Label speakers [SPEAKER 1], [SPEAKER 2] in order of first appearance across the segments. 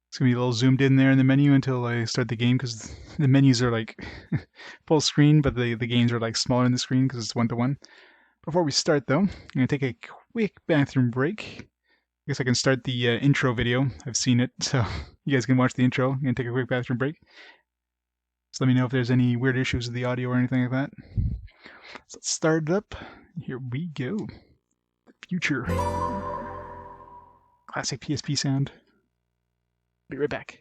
[SPEAKER 1] It's gonna be a little zoomed in there in the menu until I start the game because the menus are like full screen, but the games are like smaller in the screen because it's 1-to-1. Before we start though, I'm gonna take a quick bathroom break. I guess I can start the intro video. I've seen it, so you guys can watch the intro. I'm gonna take a quick bathroom break. So let me know if there's any weird issues with the audio or anything like that. So let's start it up. Here we go. The future. Classic PSP sound. Be right back.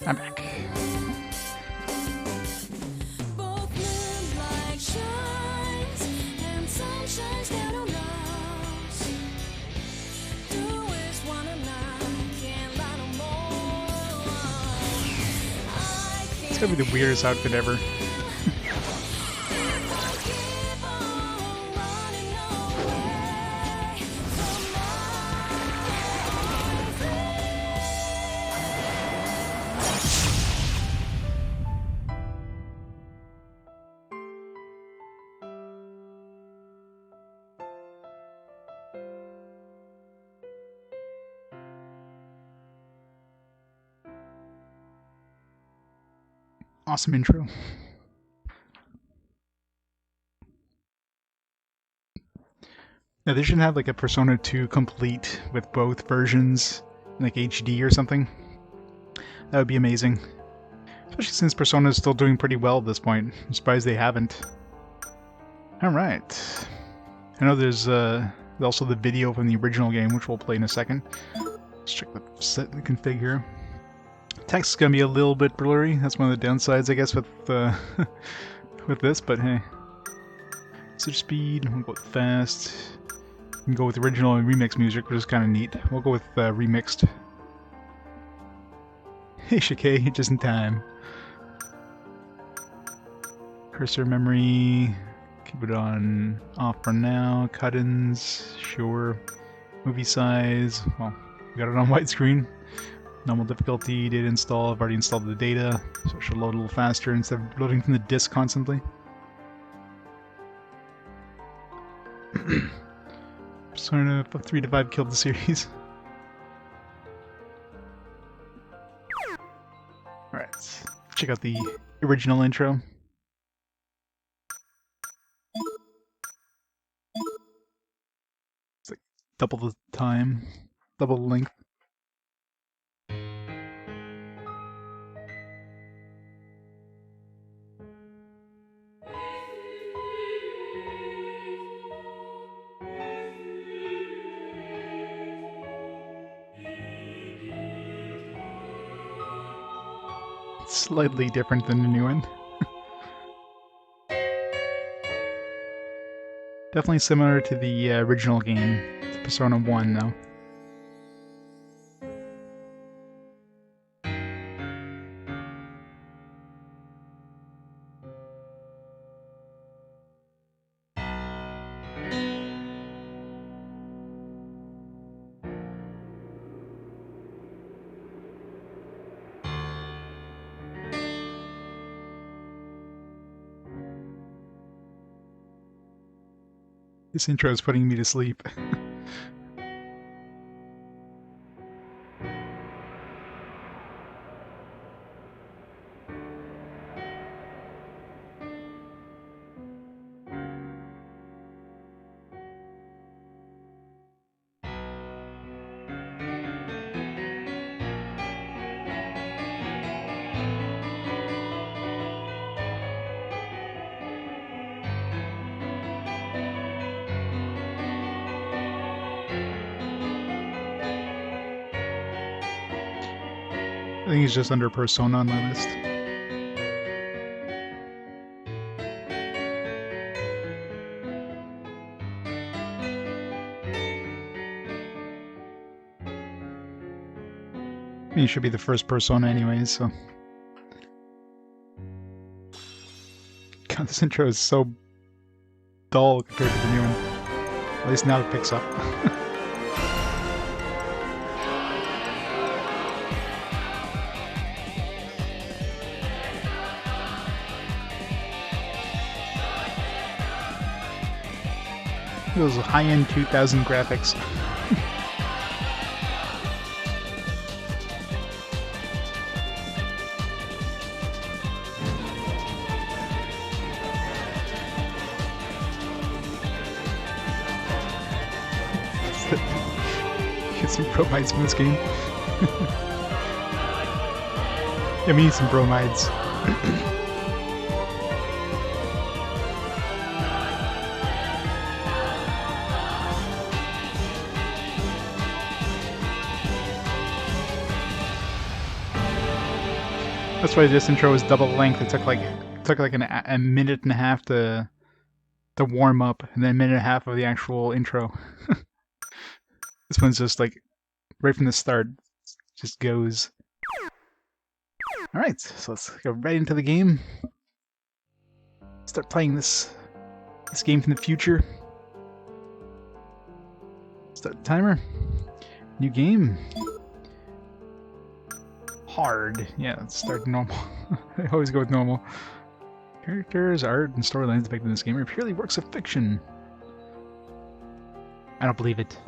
[SPEAKER 1] I'm back. It's gonna be the weirdest outfit ever. Awesome intro. Now they should have like a Persona 2 complete with both versions, like HD or something. That would be amazing. Especially since Persona is still doing pretty well at this point. I'm surprised they haven't. Alright. I know there's also the video from the original game, which we'll play in a second. Let's check the config here. Text is going to be a little bit blurry. That's one of the downsides, I guess, with with this, but hey. Switch speed, we'll go with fast. We can go with original and remix music, which is kind of neat. We'll go with remixed. Hey Shikei, just in time. Cursor memory, keep it on off for now. Cut-ins, sure. Movie size, well, we got it on widescreen. Normal difficulty, data install, I've already installed the data, so it should load a little faster instead of loading from the disk constantly. Persona 3 to 5 killed the series. Alright, check out the original intro. It's like double the time, double the length. Slightly different than the new one. Definitely similar to the original game, to Persona 1 though. This intro is putting me to sleep. I think he's just under Persona on my list. He should be the first Persona anyways, so... God, this intro is so dull compared to the new one. At least now it picks up. Those high-end 2000 graphics. Get some bromides from this game. Yeah, we need some bromides. That's why this intro is double length. It took like a minute and a half to warm up, and then a minute and a half of the actual intro. This one's just like right from the start, just goes. All right, so let's go right into the game. Start playing this game from the future. Start the timer. New game. Hard. Yeah, let's start normal. I always go with normal. Characters, art, and storylines depicted in this game are purely works of fiction. I don't believe it.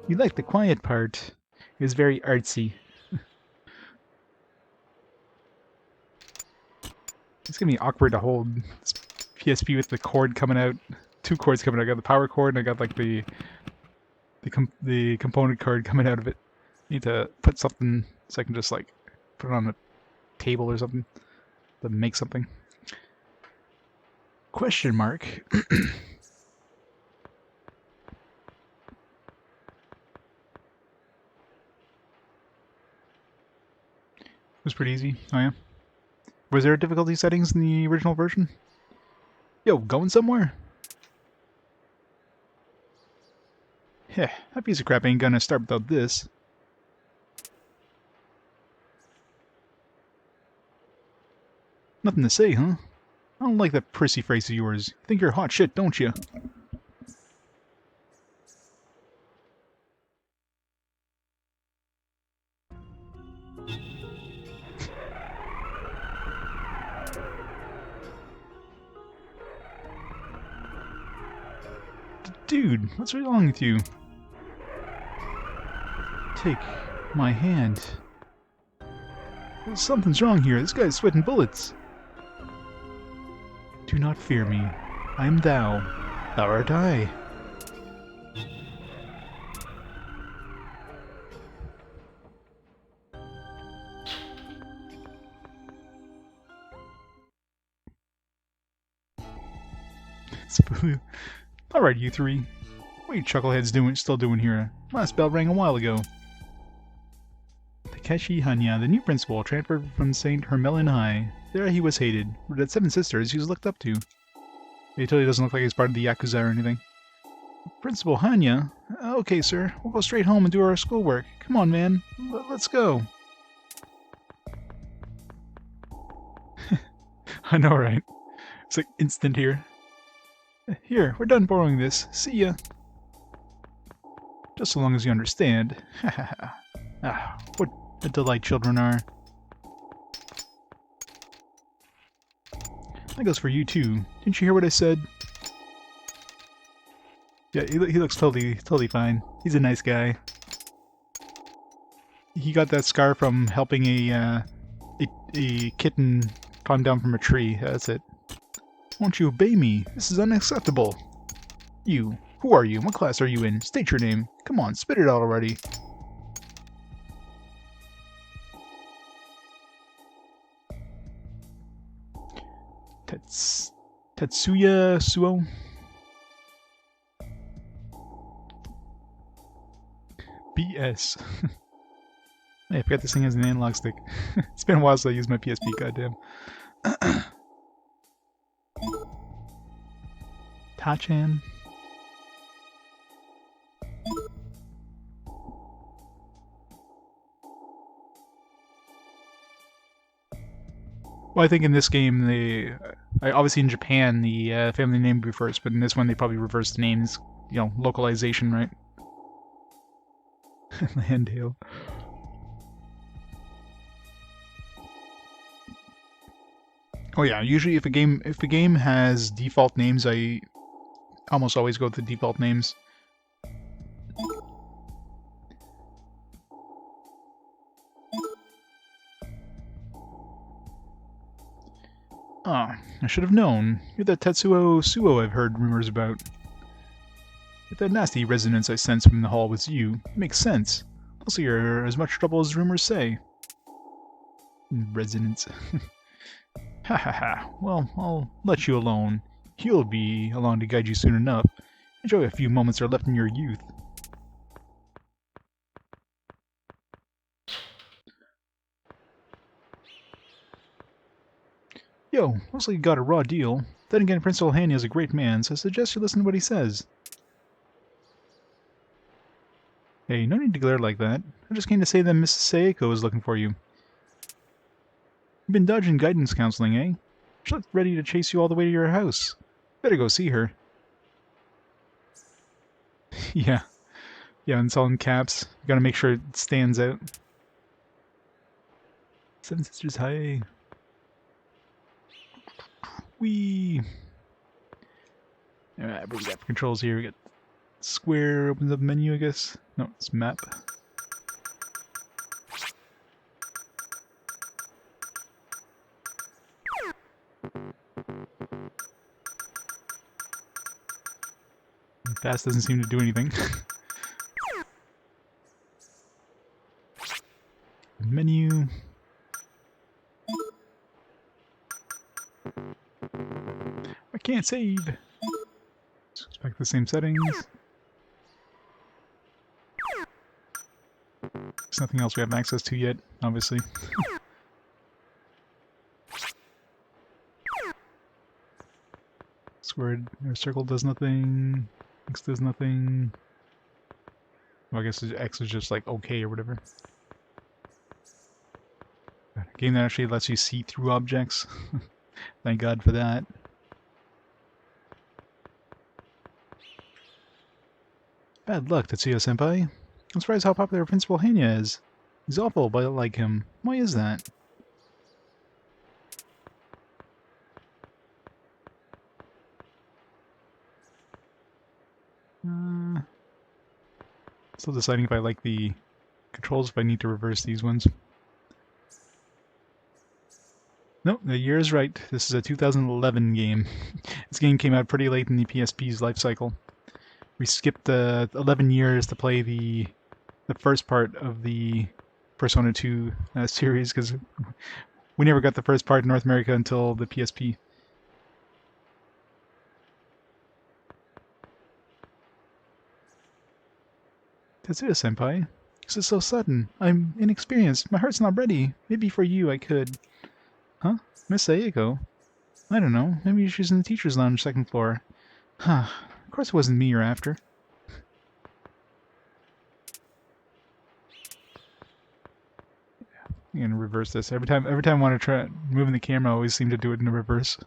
[SPEAKER 1] You like the quiet part. It was very artsy. It's gonna be awkward to hold this PSP with the cord coming out. Two cords coming out. I got the power cord and I got like the component card coming out of it. Need to put something so I can just like put it on a table or something to make something. Question mark. It was pretty easy. Oh yeah. Was there difficulty settings in the original version? Yo, going somewhere? Heh, that piece of crap ain't gonna start without this. Nothing to say, huh? I don't like that prissy face of yours. You think you're hot shit, don't you? Dude, what's wrong with you? Take my hand. Well, something's wrong here. This guy's sweating bullets. Do not fear me. I am thou. Thou art I. Alright, you three. What are you chuckleheads still doing here? Last bell rang a while ago. Takeshi Hanya, the new principal, transferred from St. Hermelin High. There he was hated, but had 7 sisters he was looked up to. He totally doesn't look like he's part of the Yakuza or anything. Principal Hanya? Okay, sir. We'll go straight home and do our schoolwork. Come on, man. Let's go. I know, right? It's like instant here. Here, we're done borrowing this. See ya. Just so long as you understand. Ah, what a delight children are. That goes for you too. Didn't you hear what I said? Yeah, he looks totally fine. He's a nice guy. He got that scar from helping a kitten climb down from a tree. That's it. Won't you obey me? This is unacceptable. You. Who are you? What class are you in? State your name. Come on, spit it out already. Tatsuya Suo? BS. Hey, I forgot this thing has an analog stick. It's been a while since I used my PSP, goddamn. Tachan. Well, I think in this game, obviously in Japan, the family name would be first, but in this one, they probably reversed the names. You know, localization, right? Landale. Oh yeah, usually if a game has default names, I almost always go with the default names. Ah, I should have known. You're that Tatsuya Suo I've heard rumors about. If that nasty resonance I sense from the hall was you, it makes sense. Also, you're as much trouble as rumors say. Resonance. Ha ha ha. Well, I'll let you alone. He'll be along to guide you soon enough. Enjoy a few moments that are left in your youth. Yo, looks like you got a raw deal. Then again, Principal Hanny is a great man, so I suggest you listen to what he says. Hey, no need to glare like that. I just came to say that Mrs. Seiko is looking for you. You've been dodging guidance counseling, eh? She looked ready to chase you all the way to your house. Better go see her. Yeah. Yeah, and it's all in caps. You gotta make sure it stands out. Seven Sisters High. Whee! Alright, what we got for controls here? We got square, opens up menu, I guess. No, it's map. Fast doesn't seem to do anything. Menu. I can't save. Let's back to the same settings. There's nothing else we have access to yet, obviously. Squared or circle does nothing. X does nothing. Well, I guess X is just like okay or whatever. A game that actually lets you see through objects. Thank God for that. Bad luck, Tatsuya-senpai. I'm surprised how popular Principal Hanya is. He's awful, but I like him. Why is that? Still deciding if I like the controls, if I need to reverse these ones. Nope, the year is right. This is a 2011 game. This game came out pretty late in the PSP's life cycle. We skipped 11 years to play the first part of the Persona 2 series, because we never got the first part in North America until the PSP. Tatsuya-senpai, this is so sudden. I'm inexperienced. My heart's not ready. Maybe for you I could. Huh? Miss Saeko? I don't know. Maybe she's in the teacher's lounge, second floor. Huh. Of course it wasn't me you're after. I'm gonna reverse this. Every time I want to try moving the camera, I always seem to do it in the reverse.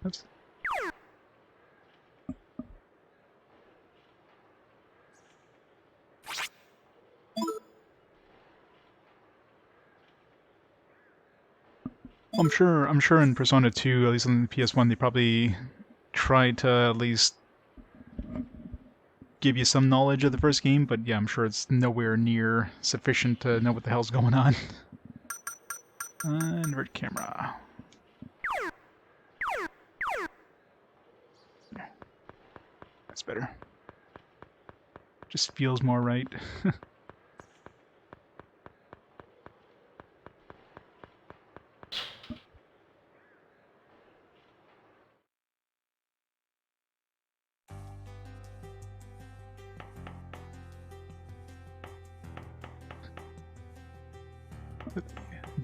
[SPEAKER 1] Oops. I'm sure in Persona 2, at least on the PS1, they probably tried to at least give you some knowledge of the first game, but yeah, I'm sure it's nowhere near sufficient to know what the hell's going on. Invert camera. That's better. Just feels more right.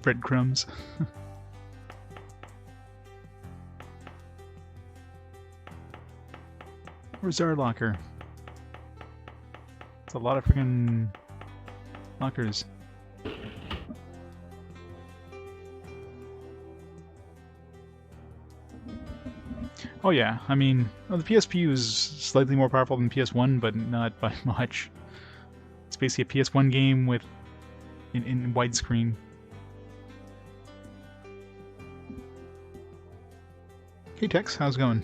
[SPEAKER 1] Breadcrumbs. Where's our locker? It's a lot of freaking lockers. Oh yeah, I mean, well, the PSP was slightly more powerful than PS1, but not by much. It's basically a PS1 game with in widescreen. Hey Tex, how's it going?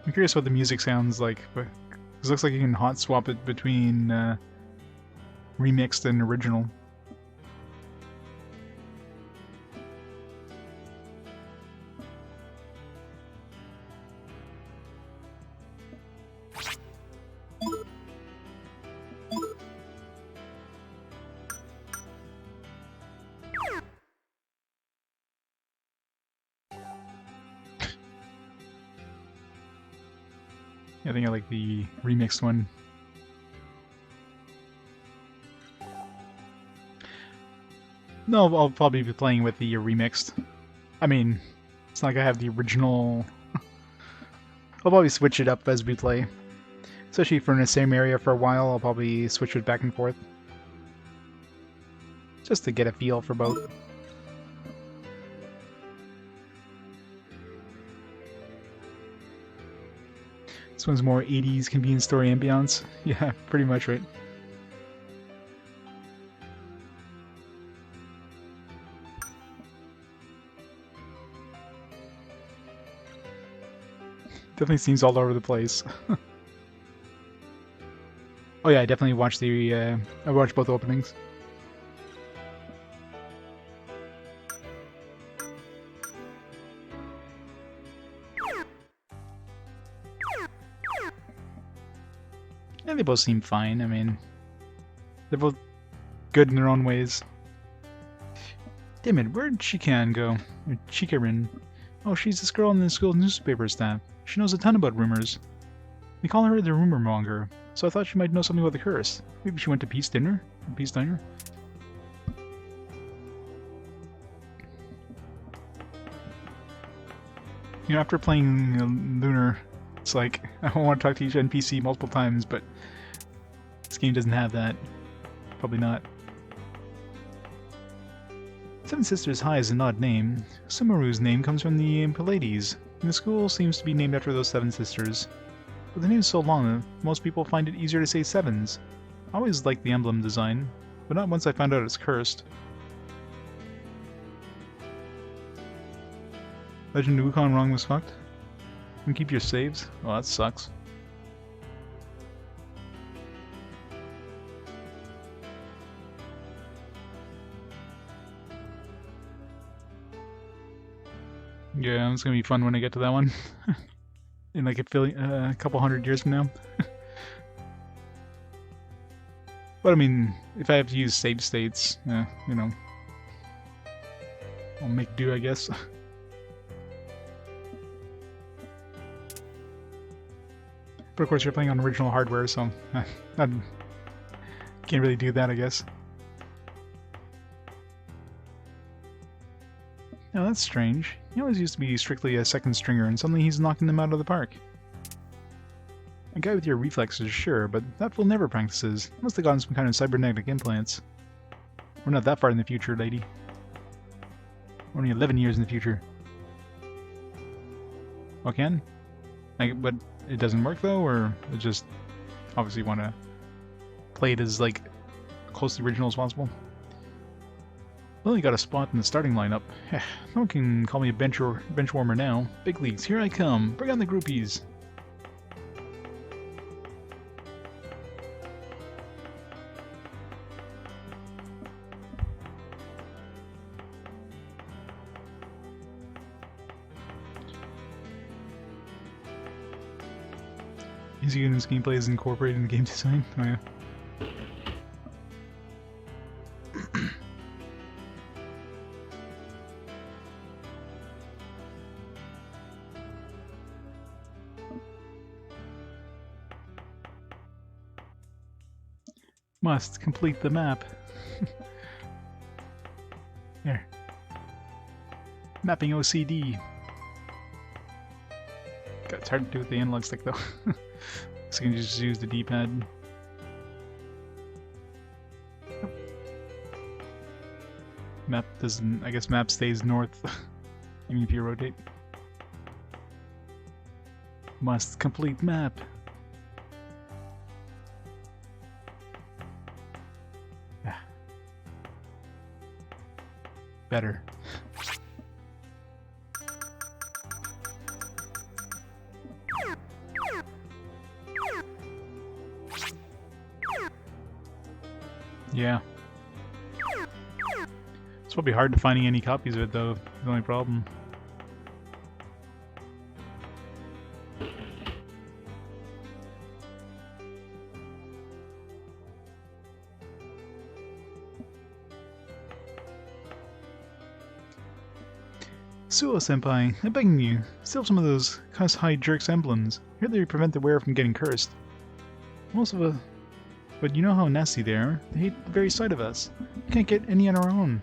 [SPEAKER 1] I'm curious what the music sounds like, but it looks like you can hot swap it between remixed and original. Yeah, I think I like the remixed one. No, I'll probably be playing with the remixed. I mean, it's not like I have the original. I'll probably switch it up as we play. Especially if we're in the same area for a while, I'll probably switch it back and forth. Just to get a feel for both. This one's more 80s convenience store ambiance. Yeah, pretty much right. Definitely seems all over the place. Oh yeah, I definitely watched the. I watched both openings. Yeah, they both seem fine. I mean, they're both good in their own ways. Damn it, where'd Chikan go? Or Chikarin? Oh, she's this girl in the school newspaper staff. She knows a ton about rumors. We call her the rumor monger, so I thought she might know something about the curse. Maybe she went to Peace Diner? Peace Diner? You know, after playing Lunar, it's like, I want to talk to each NPC multiple times, but this game doesn't have that. Probably not. Seven Sisters High is an odd name. Sumaru's name comes from the Pallades, and the school seems to be named after those seven sisters. But the name is so long that most people find it easier to say sevens. I always liked the emblem design, but not once I found out it's cursed. Legend of Wukong wrong was fucked? And keep your saves? Oh, that sucks. Yeah, it's gonna be fun when I get to that one. In like a couple hundred years from now. But I mean, if I have to use save states, you know, I'll make do, I guess. But of course, you're playing on original hardware, so I can't really do that, I guess. Now that's strange. He always used to be strictly a second stringer, and suddenly he's knocking them out of the park. A guy with your reflexes, sure, but that fool never practices. Must have gotten some kind of cybernetic implants. We're not that far in the future, lady. We're only 11 years in the future. Okay? But it doesn't work though, or it just obviously want to play it as like close to the original as possible? Only got a spot in the starting lineup. No one can call me a bench warmer now. Big leagues, here I come. Bring on the groupies. Easy Union's gameplay is incorporated in game design. Oh yeah. Must complete the map. There. Mapping OCD. God, it's hard to do with the analog stick though. So you can just use the D-pad. Map doesn't... I guess map stays north, even if you rotate. Must complete map. Yeah. Better. Yeah. It's probably hard to finding any copies of it though, the only problem. Suo-senpai, I'm begging you, steal some of those Cuss High jerks emblems. Here they prevent the wearer from getting cursed. But you know how nasty they are. They hate the very sight of us. We can't get any on our own.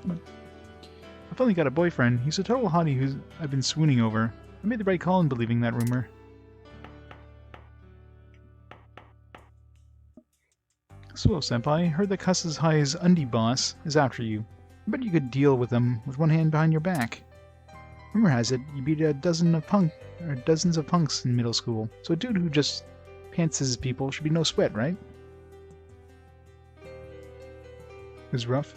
[SPEAKER 1] I've only got a boyfriend. He's a total hottie who I've been swooning over. I made the right call in believing that rumor. Suo-senpai, heard that Cuss High's undie boss is after you. I bet you could deal with him with one hand behind your back. Rumor has it, you beat dozens of punks in middle school, so a dude who just pantses people should be no sweat, right? It was rough.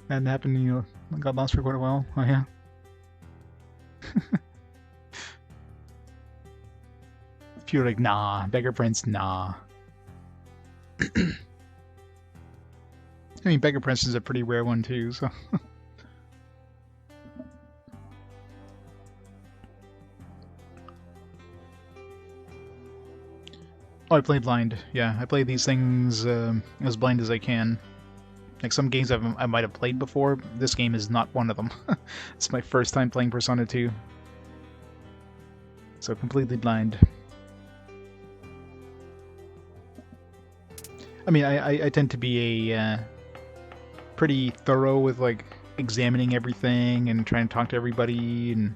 [SPEAKER 1] That happened, you know, got lost for quite a while. Oh yeah. If you're like, nah, Beggar Prince, nah. I mean, Beggar Prince is a pretty rare one too, so... Oh, I played blind. Yeah, I play these things as blind as I can. Like some games I might have played before, this game is not one of them. It's my first time playing Persona 2. So completely blind. I mean, I tend to be a pretty thorough with like examining everything and trying to talk to everybody, and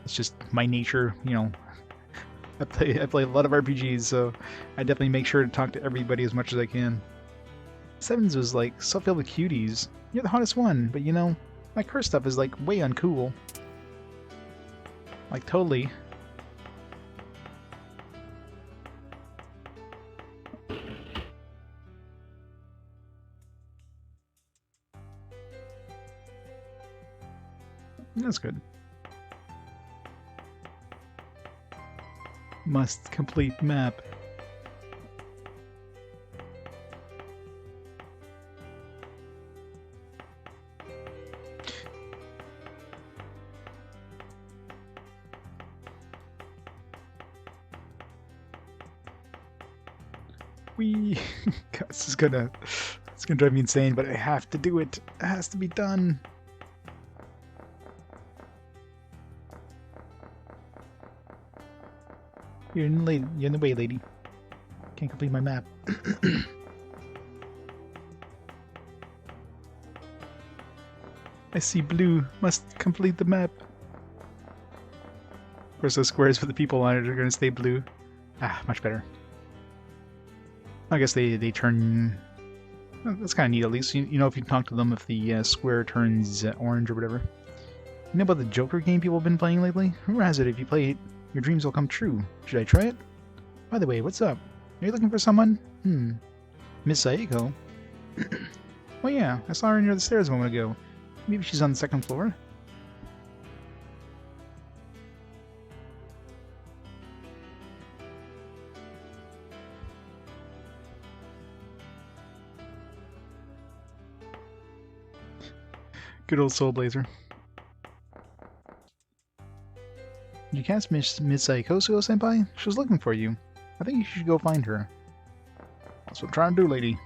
[SPEAKER 1] it's just my nature, you know. I play a lot of RPGs, so I definitely make sure to talk to everybody as much as I can. Sevens was like, so filled with cuties. You're the hottest one, but you know, my curse stuff is like way uncool. Like totally. That's good. Must complete map. God, it's gonna drive me insane, but I have to do it. It has to be done. You're in the way, lady. Can't complete my map. I see blue. Must complete the map. Of course, those squares for the people on it are going to stay blue. Ah, much better. I guess they turn... Well, that's kind of neat, at least. You know, if you talk to them, if the square turns orange or whatever. You know about the Joker game people have been playing lately? Rumor has it, if you play it, your dreams will come true. Should I try it? By the way, what's up? Are you looking for someone? Miss Saeko? Well, yeah, I saw her near the stairs a moment ago. Maybe she's on the second floor? Good old Soul Blazer. Did you catch Miss Saeko, senpai? She was looking for you. I think you should go find her. That's what I'm trying to do, lady.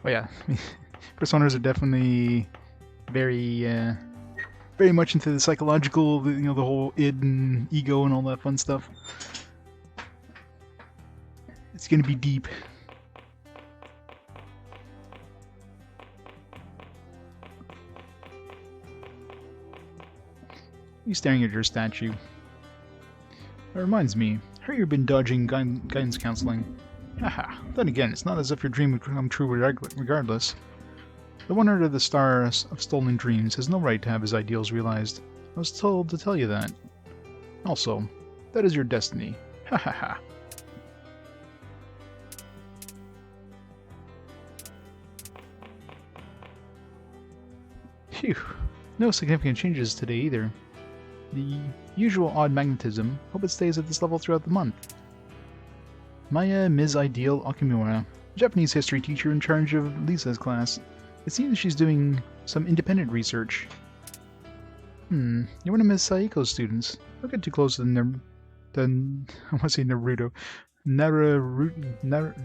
[SPEAKER 1] Oh yeah, personas are definitely very much into the psychological, the whole id and ego and all that fun stuff. It's gonna be deep. You staring at your statue. That reminds me, I heard you've been dodging guidance counseling. Haha, then again, it's not as if your dream would come true regardless. The one under the stars of stolen dreams has no right to have his ideals realized. I was told to tell you that. Also, that is your destiny. Ha ha ha. Phew. No significant changes today either. The usual odd magnetism. Hope it stays at this level throughout the month. Maya Ms. Ideal Okumura, Japanese history teacher in charge of Lisa's class. It seems she's doing some independent research. You're one of Miss Saiko's students. Don't get too close to I want to say Naruto. Narurato.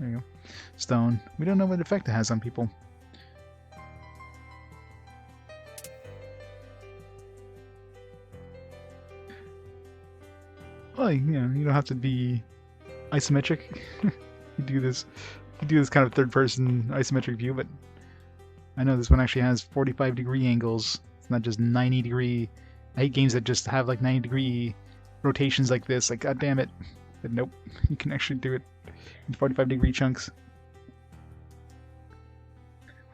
[SPEAKER 1] There you go. Stone. We don't know what effect it has on people. Well, you don't have to be isometric. You do this kind of third-person isometric view, but I know this one actually has 45-degree angles. It's not just 90-degree. I hate games that just have like 90-degree rotations like this. Like, god damn it! But nope, you can actually do it in 45-degree chunks.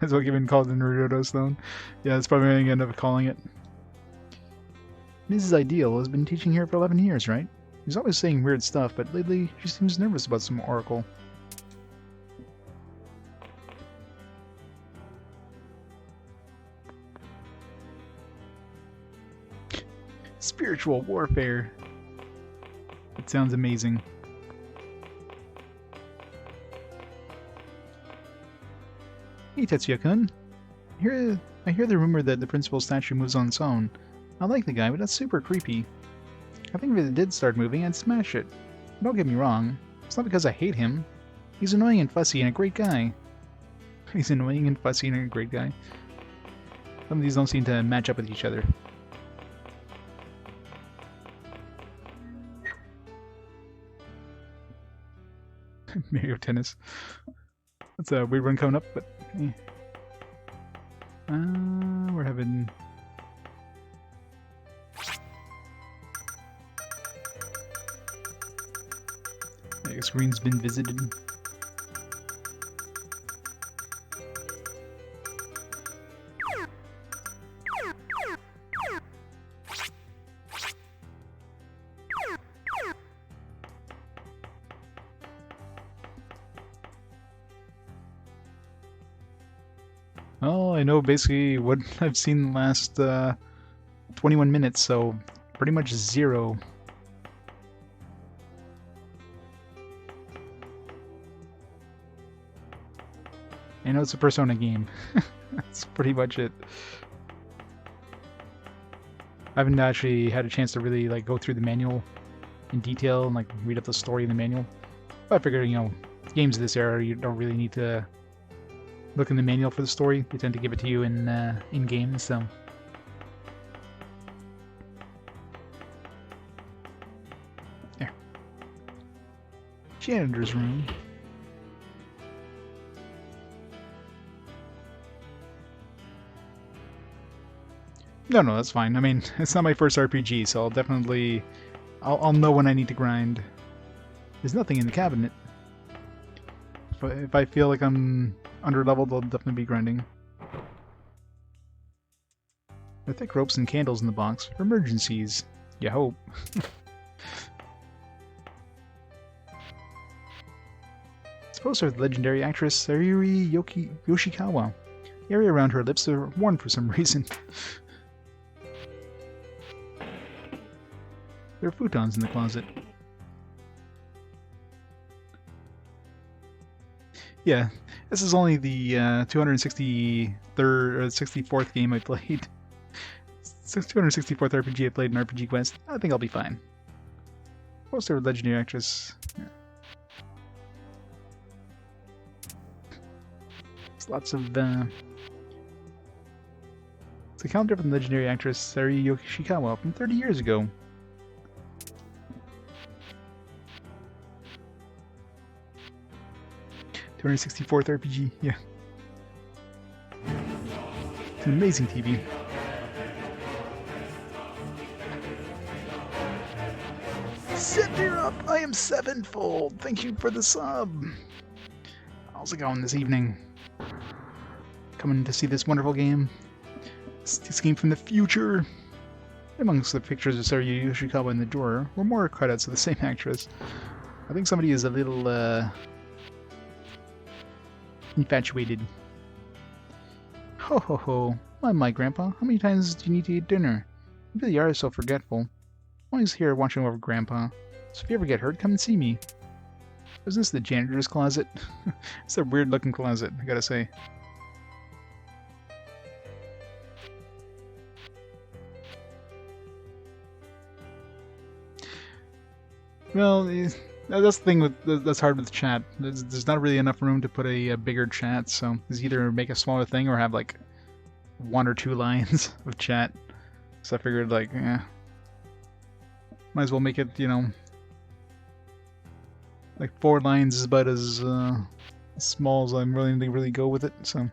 [SPEAKER 1] That's what you've been called the Naruto Stone. Yeah, that's probably what I'm gonna end up calling it. Mrs. Ideal has been teaching here for 11 years, right? She's always saying weird stuff, but lately she seems nervous about some oracle. Spiritual warfare. It sounds amazing. Hey Tatsuya-kun. I hear the rumor that the principal's statue moves on its own. I like the guy, but that's super creepy. I think if it did start moving, I'd smash it. Don't get me wrong. It's not because I hate him. He's annoying and fussy and a great guy. He's annoying and fussy and a great guy. Some of these don't seem to match up with each other. Mario Tennis. That's a weird one coming up, but eh. We're having... I guess Green's been visited. Oh, I know basically what I've seen the last 21 minutes, so pretty much zero. I know it's a Persona game. That's pretty much it. I haven't actually had a chance to really like go through the manual in detail and like read up the story in the manual. But I figured, games of this era, you don't really need to look in the manual for the story. They tend to give it to you in game, so. There. Janitor's room. No, that's fine. I mean, it's not my first RPG, so I'll know when I need to grind. There's nothing in the cabinet. If I feel like I'm under-leveled, I'll definitely be grinding. There are thick ropes and candles in the box for emergencies. You hope. It's a poster of the legendary actress Sayuri Yoshikawa. The area around her lips are worn for some reason. There are futons in the closet. Yeah, this is only the 263rd or 64th game I played. 264th RPG I played in RPG Quest. I think I'll be fine. Poster of legendary actress. Yeah. There's lots of. It's a calendar from the legendary actress Sayuri Yoshikawa from 30 years ago. '64th RPG, yeah. It's an amazing TV. Scepter up! I am sevenfold! Thank you for the sub! How's it going this evening? Coming to see this wonderful game? This game from the future! Amongst the pictures of Sayuri Yoshikawa in the drawer were more credits of the same actress. I think somebody is a little, infatuated. Ho ho ho. My Grandpa. How many times do you need to eat dinner? You really are so forgetful. I'm always here watching over Grandpa. So if you ever get hurt, come and see me. Is this the janitor's closet? It's a weird looking closet, I gotta say. Well, that's the thing that's hard with chat. There's not really enough room to put a bigger chat, so it's either make a smaller thing or have like 1 or 2 lines of chat. So I figured like, might as well make it, you know, like 4 lines is about as small as I'm willing to really go with it. So.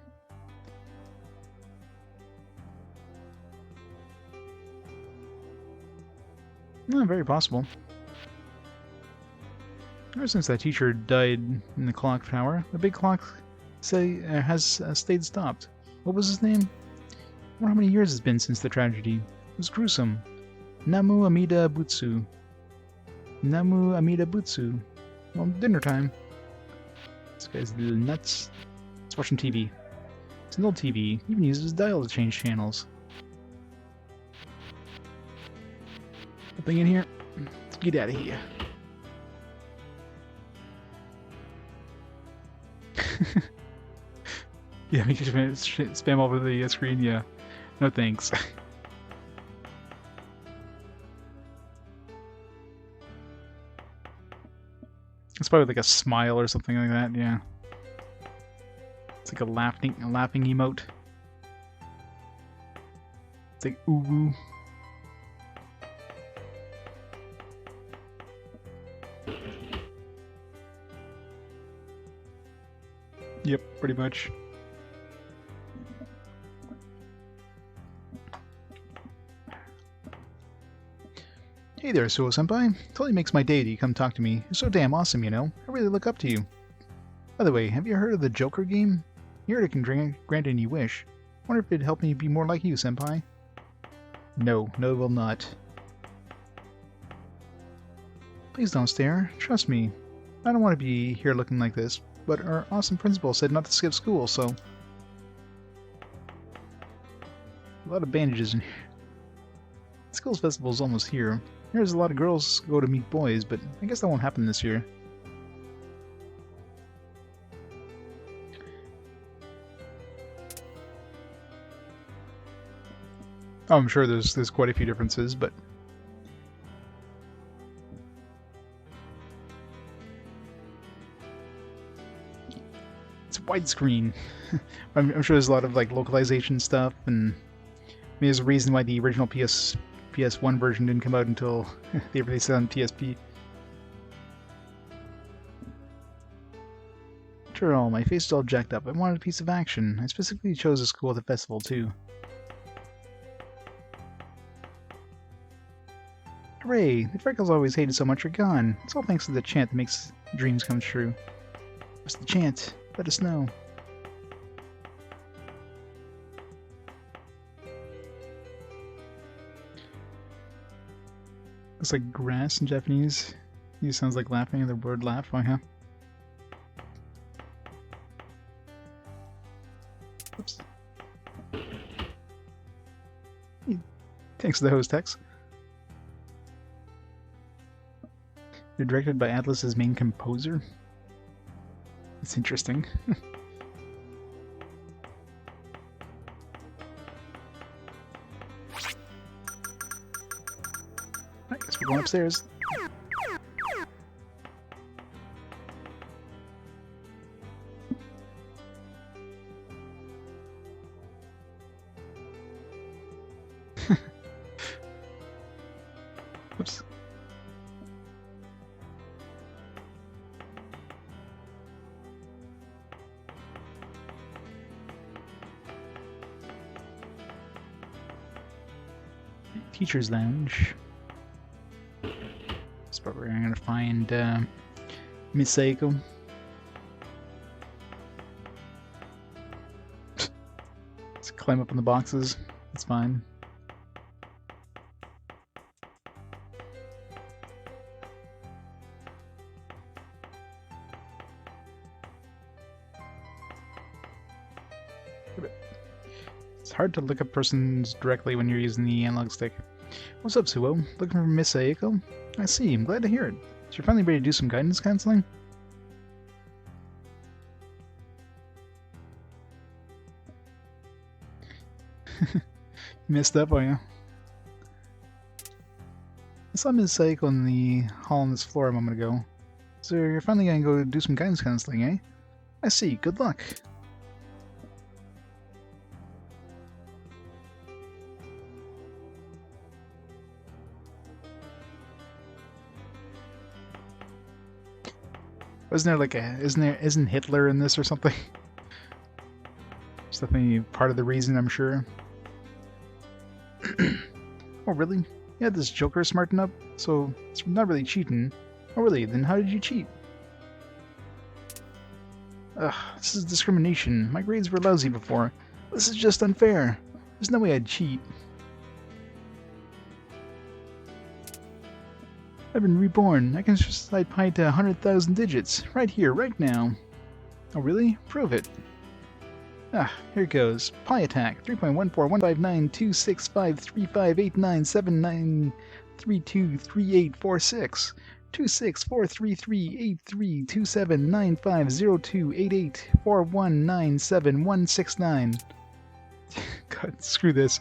[SPEAKER 1] Very possible. Ever since that teacher died in the clock tower, the big clock has stayed stopped. What was his name? I wonder how many years it's been since the tragedy. It was gruesome. Namu Amida Butsu. Namu Amida Butsu. Well, dinner time. This guy's a little nuts. Let's watch some TV. It's an old TV. Even uses his dial to change channels. Nothing in here? Let's get out of here. Yeah, make sure to spam over the screen, yeah. No thanks. It's probably like a smile or something like that, yeah. It's like a laughing emote. It's like ooh. Yep, pretty much. Hey there, Suo-senpai. Totally makes my day that you come talk to me. You're so damn awesome, you know. I really look up to you. By the way, have you heard of the Joker game? Here it can grant any wish. Wonder if it'd help me be more like you, senpai. No, it will not. Please don't stare. Trust me. I don't want to be here looking like this, but our awesome principal said not to skip school, so... A lot of bandages in here. Skills Festival's almost here. There's a lot of girls go to meet boys, but I guess that won't happen this year. Oh, I'm sure there's quite a few differences, but... It's widescreen. I'm sure there's a lot of like localization stuff, and maybe there's a reason why the original PS1 version didn't come out until they released it on PSP. After all, my face is all jacked up. I wanted a piece of action. I specifically chose a school at the festival, too. Hooray! The freckles I always hated so much are gone. It's all thanks to the chant that makes dreams come true. What's the chant? Let us know. Looks like grass in Japanese. It sounds like laughing, the word laugh. Oh, yeah. Oops. Thanks to the host text. They're directed by Atlas's main composer. That's interesting. I guess we're going upstairs. Oops. Teacher's Lounge. That's where we're gonna find Miss Seiko. Let's climb up in the boxes. It's fine. It's hard to look up persons directly when you're using the analog stick. What's up, Suo? Looking for Miss Ayako? I see. I'm glad to hear it. So you're finally ready to do some guidance counseling? You messed up, are you? I saw Miss Ayako in the hall on this floor a moment ago. So you're finally gonna go do some guidance counseling, eh? I see. Good luck. Wasn't there like a isn't Hitler in this or something? It's definitely part of the reason, I'm sure. Oh really? Yeah, this Joker smarten up, so it's not really cheating. Oh really? Then how did you cheat? Ugh, this is discrimination. My grades were lousy before. This is just unfair. There's no way I'd cheat. I've been reborn. I can recite pi to 100,000 digits. Right here, right now. Oh really? Prove it. Ah, here it goes. Pi attack. 3.141592653589979323846. 26433832795028841971169. God, screw this.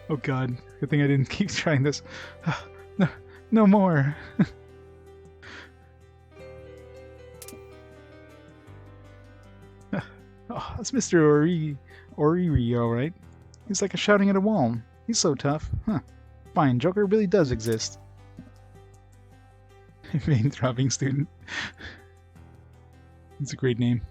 [SPEAKER 1] Oh god, good thing I didn't keep trying this. No, no more. Oh, that's Mr. Oriri, alright. He's like a shouting at a wall. He's so tough. Huh. Fine, Joker really does exist. Vein throbbing student. It's a great name.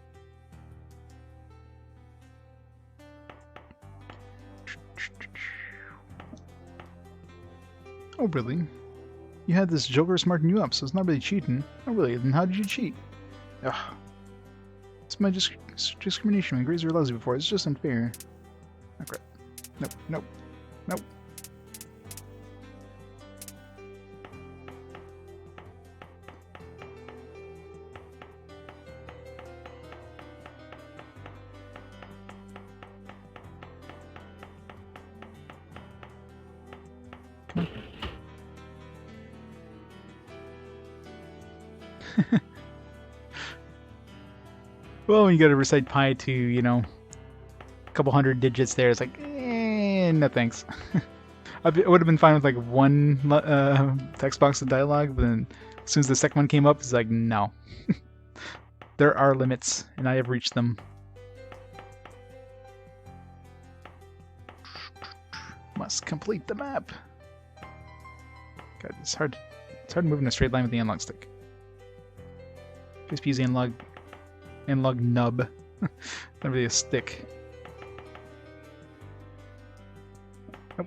[SPEAKER 1] Oh, really? You had this Joker smarten you up, so it's not really cheating. Oh, really? Then how did you cheat? Ugh. It's my discrimination. My grades were lousy before. It's just unfair. Oh, crap. Nope, nope, nope. Come on. Well, when you gotta recite pi to, you know, a couple hundred digits there, it's like, no thanks. It would have been fine with like one text box of dialogue, but then as soon as the second one came up, it's like, no. There are limits, and I have reached them. Must complete the map. God, it's hard to move in a straight line with the analog stick. Just use the analog nub. Not really a stick. Oh.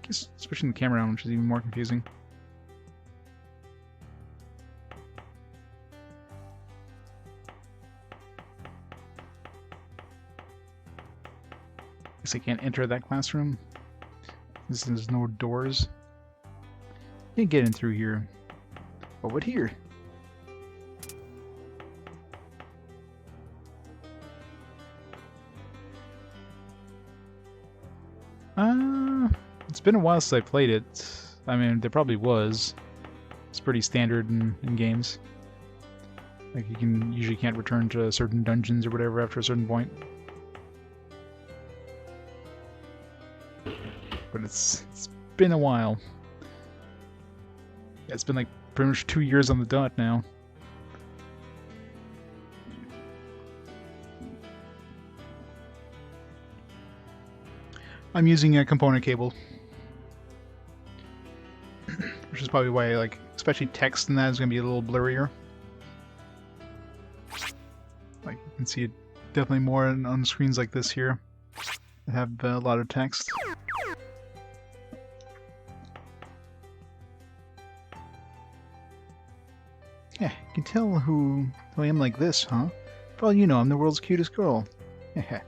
[SPEAKER 1] Just switching the camera on, which is even more confusing. Guess I can't enter that classroom. There's no doors. Can't get in through here. But what here? It's been a while since I played it. I mean, there probably was. It's pretty standard in games. Like, you usually can't return to certain dungeons or whatever after a certain point. But it's been a while. Yeah, it's been like pretty much 2 years on the dot now. I'm using a component cable. Which is probably why, like, especially text and that is going to be a little blurrier. Like, you can see it definitely more on screens like this here that have a lot of text. Yeah, you can tell who I am like this, huh? For all you know, I'm the world's cutest girl. Heh.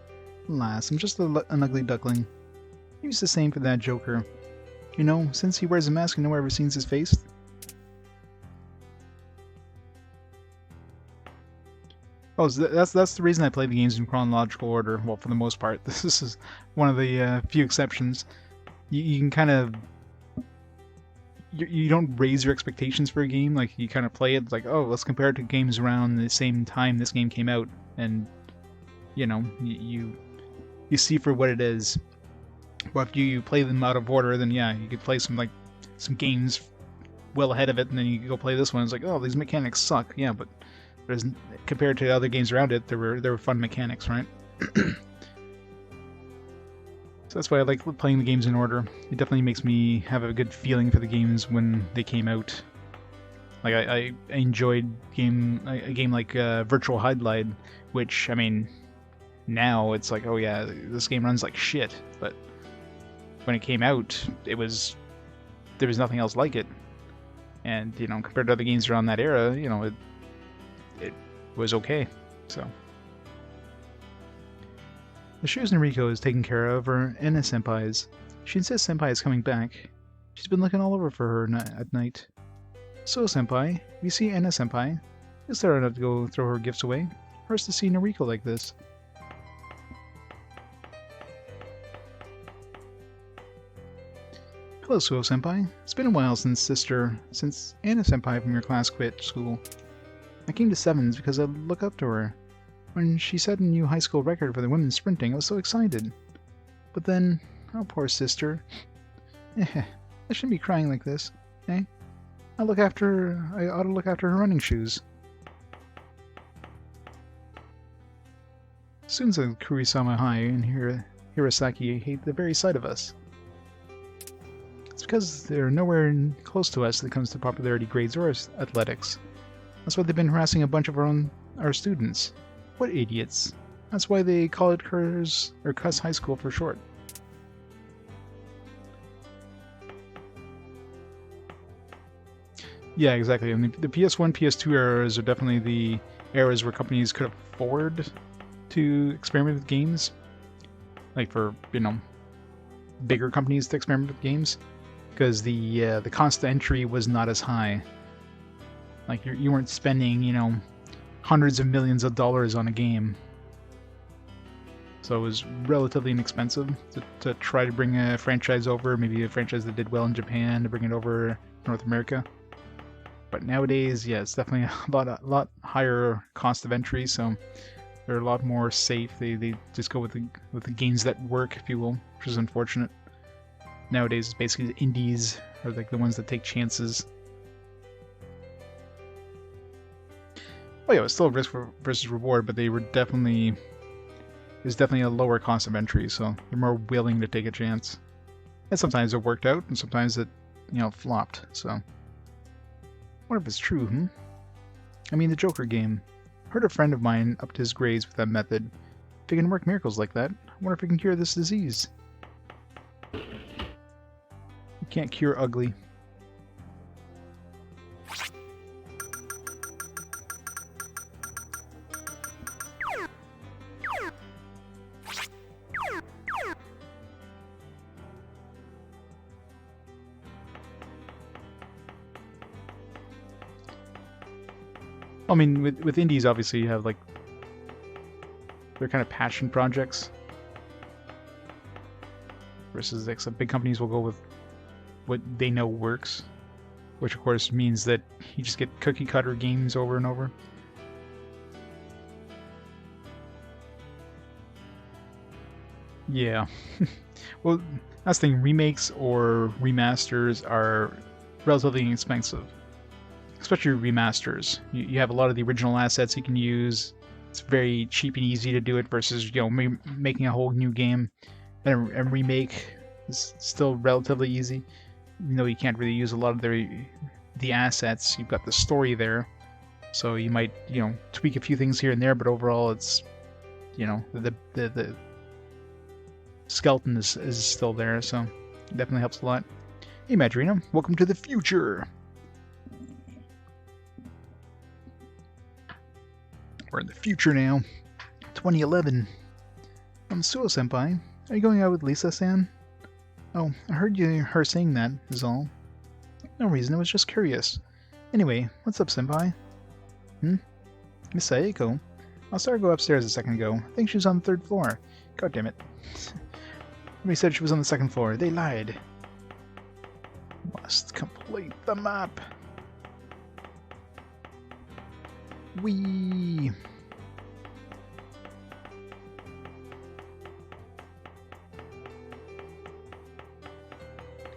[SPEAKER 1] Alas, I'm just an ugly duckling. He's the same for that Joker. You know, since he wears a mask, no one ever sees his face. Oh, so that's the reason I play the games in chronological order. Well, for the most part, this is one of the few exceptions. You can kind of you don't raise your expectations for a game. Like, you kind of play it like, oh, let's compare it to games around the same time this game came out, and you know, you see for what it is. But if you play them out of order, then yeah, you could play some games well ahead of it, and then you go play this one. It's like, oh, these mechanics suck. Yeah, but compared to other games around it, there were fun mechanics, right? So that's why I like playing the games in order. It definitely makes me have a good feeling for the games when they came out. Like, I enjoyed a game like Virtual Highlight, which, I mean, now it's like, oh yeah, this game runs like shit, but when it came out, there was nothing else like it. And, you know, compared to other games around that era, you know, it was okay. So the shoes Noriko is taking care of are Enna Senpai's. She insists Senpai is coming back. She's been looking all over for her at night. So, Senpai, if you see Enna Senpai, is there enough to go throw her gifts away? Hurts to see Noriko like this. Hello, Suo Senpai. It's been a while since Anna Senpai from your class quit school. I came to Sevens because I look up to her. When she set a new high school record for the women's sprinting, I was so excited. But then, oh, poor sister. I shouldn't be crying like this, eh? I ought to look after her running shoes. Students at Kurisama High and Hirosaki hate the very sight of us. It's because they're nowhere close to us when it comes to popularity grades or athletics. That's why they've been harassing a bunch of our students. What idiots. That's why they call it Cuss High School for short. Yeah, exactly. And the PS1, PS2 eras are definitely the eras where companies could afford to experiment with games. Like, for, you know, bigger companies to experiment with games. Because the cost of entry was not as high. Like, you weren't spending, you know, hundreds of millions of dollars on a game. So it was relatively inexpensive to try to bring a franchise over, maybe a franchise that did well in Japan, to bring it over North America. But nowadays, yeah, it's definitely a lot higher cost of entry, so they're a lot more safe. They just go with the games that work, if you will, which is unfortunate. Nowadays, it's basically the indies are like the ones that take chances. Oh yeah, it's still risk versus reward, but there's definitely a lower cost of entry, so they're more willing to take a chance. And sometimes it worked out, and sometimes it, you know, flopped. So, I wonder if it's true, I mean, the Joker game. Heard a friend of mine upped his grades with that method. If it can work miracles like that, I wonder if it can cure this disease. Can't cure ugly. I mean, with indies, obviously, you have, like, they're kind of passion projects. Versus, like, some big companies will go with what they know works. Which, of course, means that you just get cookie-cutter games over and over. Yeah. Well, that's the thing. Remakes or remasters are relatively inexpensive. Especially remasters. You have a lot of the original assets you can use. It's very cheap and easy to do it versus, you know, making a whole new game. And a remake is still relatively easy. You know, you can't really use a lot of the assets. You've got the story there. So you might, you know, tweak a few things here and there, but overall it's, you know, the skeleton is still there, so it definitely helps a lot. Hey Madrina, welcome to the future! We're in the future now. 2011. I'm Suo-senpai. Are you going out with Lisa-san? Oh, I heard her saying that, is all. No reason, I was just curious. Anyway, what's up, senpai? Miss Saeko? I saw her go upstairs a second ago. I think she was on the 3rd floor. God damn it. Somebody said she was on the 2nd floor. They lied. Must complete the map. Whee!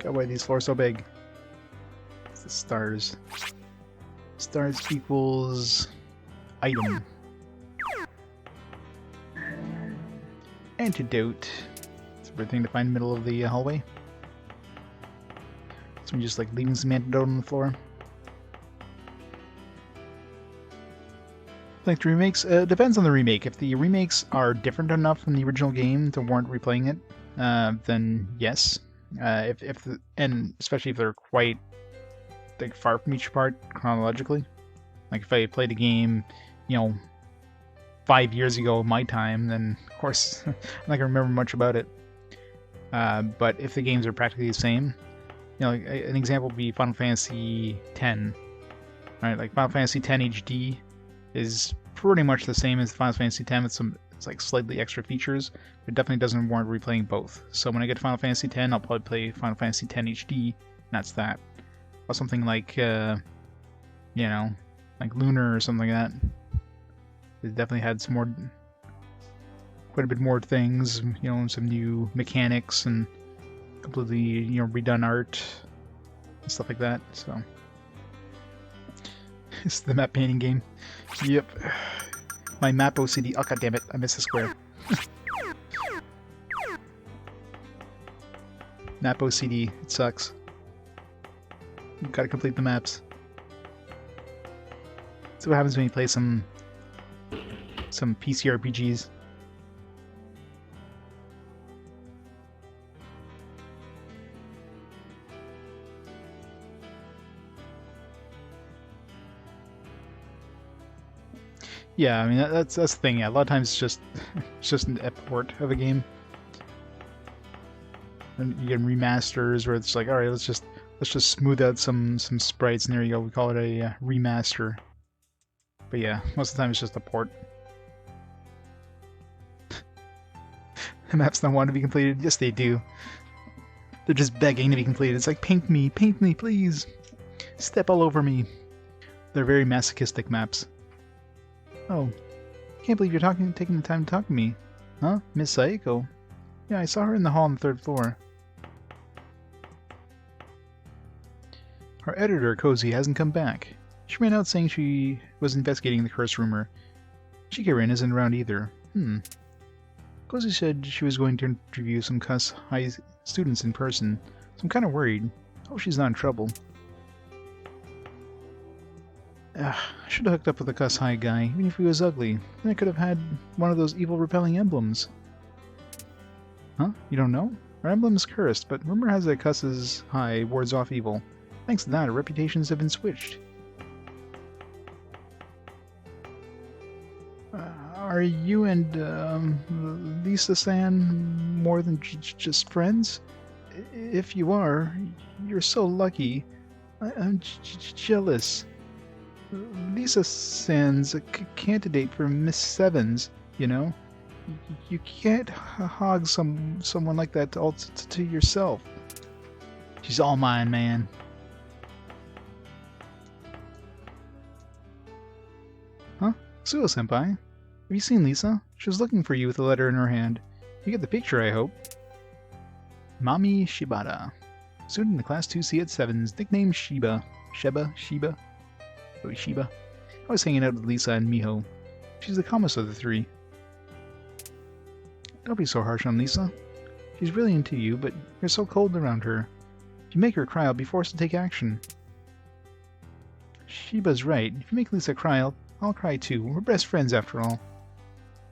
[SPEAKER 1] God, why are these floors so big? It's the stars. Stars equals item. Antidote. It's a weird thing to find in the middle of the hallway. So I'm just like leaving some antidote on the floor. Like the remakes, depends on the remake. If the remakes are different enough from the original game to warrant replaying it, then yes. And especially if they're quite like far from each part chronologically. Like if I played a game, you know, 5 years ago my time, then of course I'm not gonna remember much about it. But if the games are practically the same, you know, like, an example would be Final Fantasy X. Right, like Final Fantasy X HD is pretty much the same as Final Fantasy X with it's like slightly extra features, but it definitely doesn't warrant replaying both. So when I get to Final Fantasy X, I'll probably play Final Fantasy X HD, and that's that. Or something like, you know, like Lunar or something like that. It definitely had some more, quite a bit more things, you know, some new mechanics and completely, you know, redone art and stuff like that. So it's the map painting game. Yep. My map OCD. Oh god damn it! I missed the square. Map OCD. It sucks. You've got to complete the maps. So what happens when you play some PC RPGs? Yeah, I mean that's the thing. Yeah, a lot of times it's just an port of a game, and you get remasters where it's like, all right, let's just smooth out some sprites, and there you go. We call it a remaster. But yeah, most of the time it's just a port. The maps don't want to be completed. Yes, they do. They're just begging to be completed. It's like, paint me, please. Step all over me. They're very masochistic maps. Oh, can't believe you're taking the time to talk to me. Huh? Miss Saeko? Yeah, I saw her in the hall on the 3rd floor. Our editor, Cozy, hasn't come back. She ran out saying she was investigating the curse rumor. Chikarin isn't around either. Cozy said she was going to interview some Cuss High students in person, so I'm kind of worried. Hope she's not in trouble. I should have hooked up with the Cuss High guy, even if he was ugly. Then I could have had one of those evil repelling emblems. Huh? You don't know? Our emblem's cursed, but rumor has it Cuss High wards off evil. Thanks to that, our reputations have been switched. Are you and Lisa-san more than just friends? If you are, you're so lucky. I'm jealous. Lisa-san's a candidate for Miss Sevens, you know? You can't hog someone like that all to yourself. She's all mine, man. Huh? Suo-senpai? Have you seen Lisa? She was looking for you with a letter in her hand. You get the picture, I hope. Mami Shibata. Student in the Class 2C at 7s, nicknamed Shiba. Shiba? Oh, Shiba. I was hanging out with Lisa and Miho. She's the calmest of the three. Don't be so harsh on Lisa. She's really into you, but you're so cold around her. If you make her cry, I'll be forced to take action. Shiba's right. If you make Lisa cry, I'll cry too. We're best friends after all.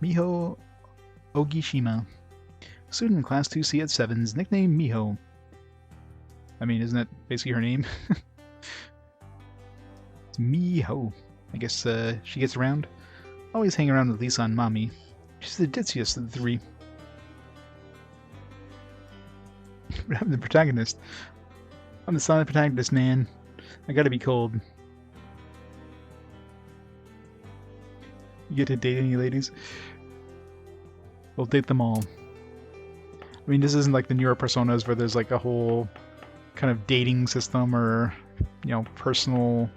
[SPEAKER 1] Miho Ogishima. Student in Class 2C at 7s, nicknamed Miho. I mean, isn't that basically her name? It's Miho. I guess she gets around. Always hang around with Lisa and Mami. She's the ditziest of the three. I'm the protagonist. I'm the silent protagonist, man. I gotta be cold. You get to date any ladies? We'll date them all. I mean, this isn't like the newer Personas where there's like a whole kind of dating system or, you know, personal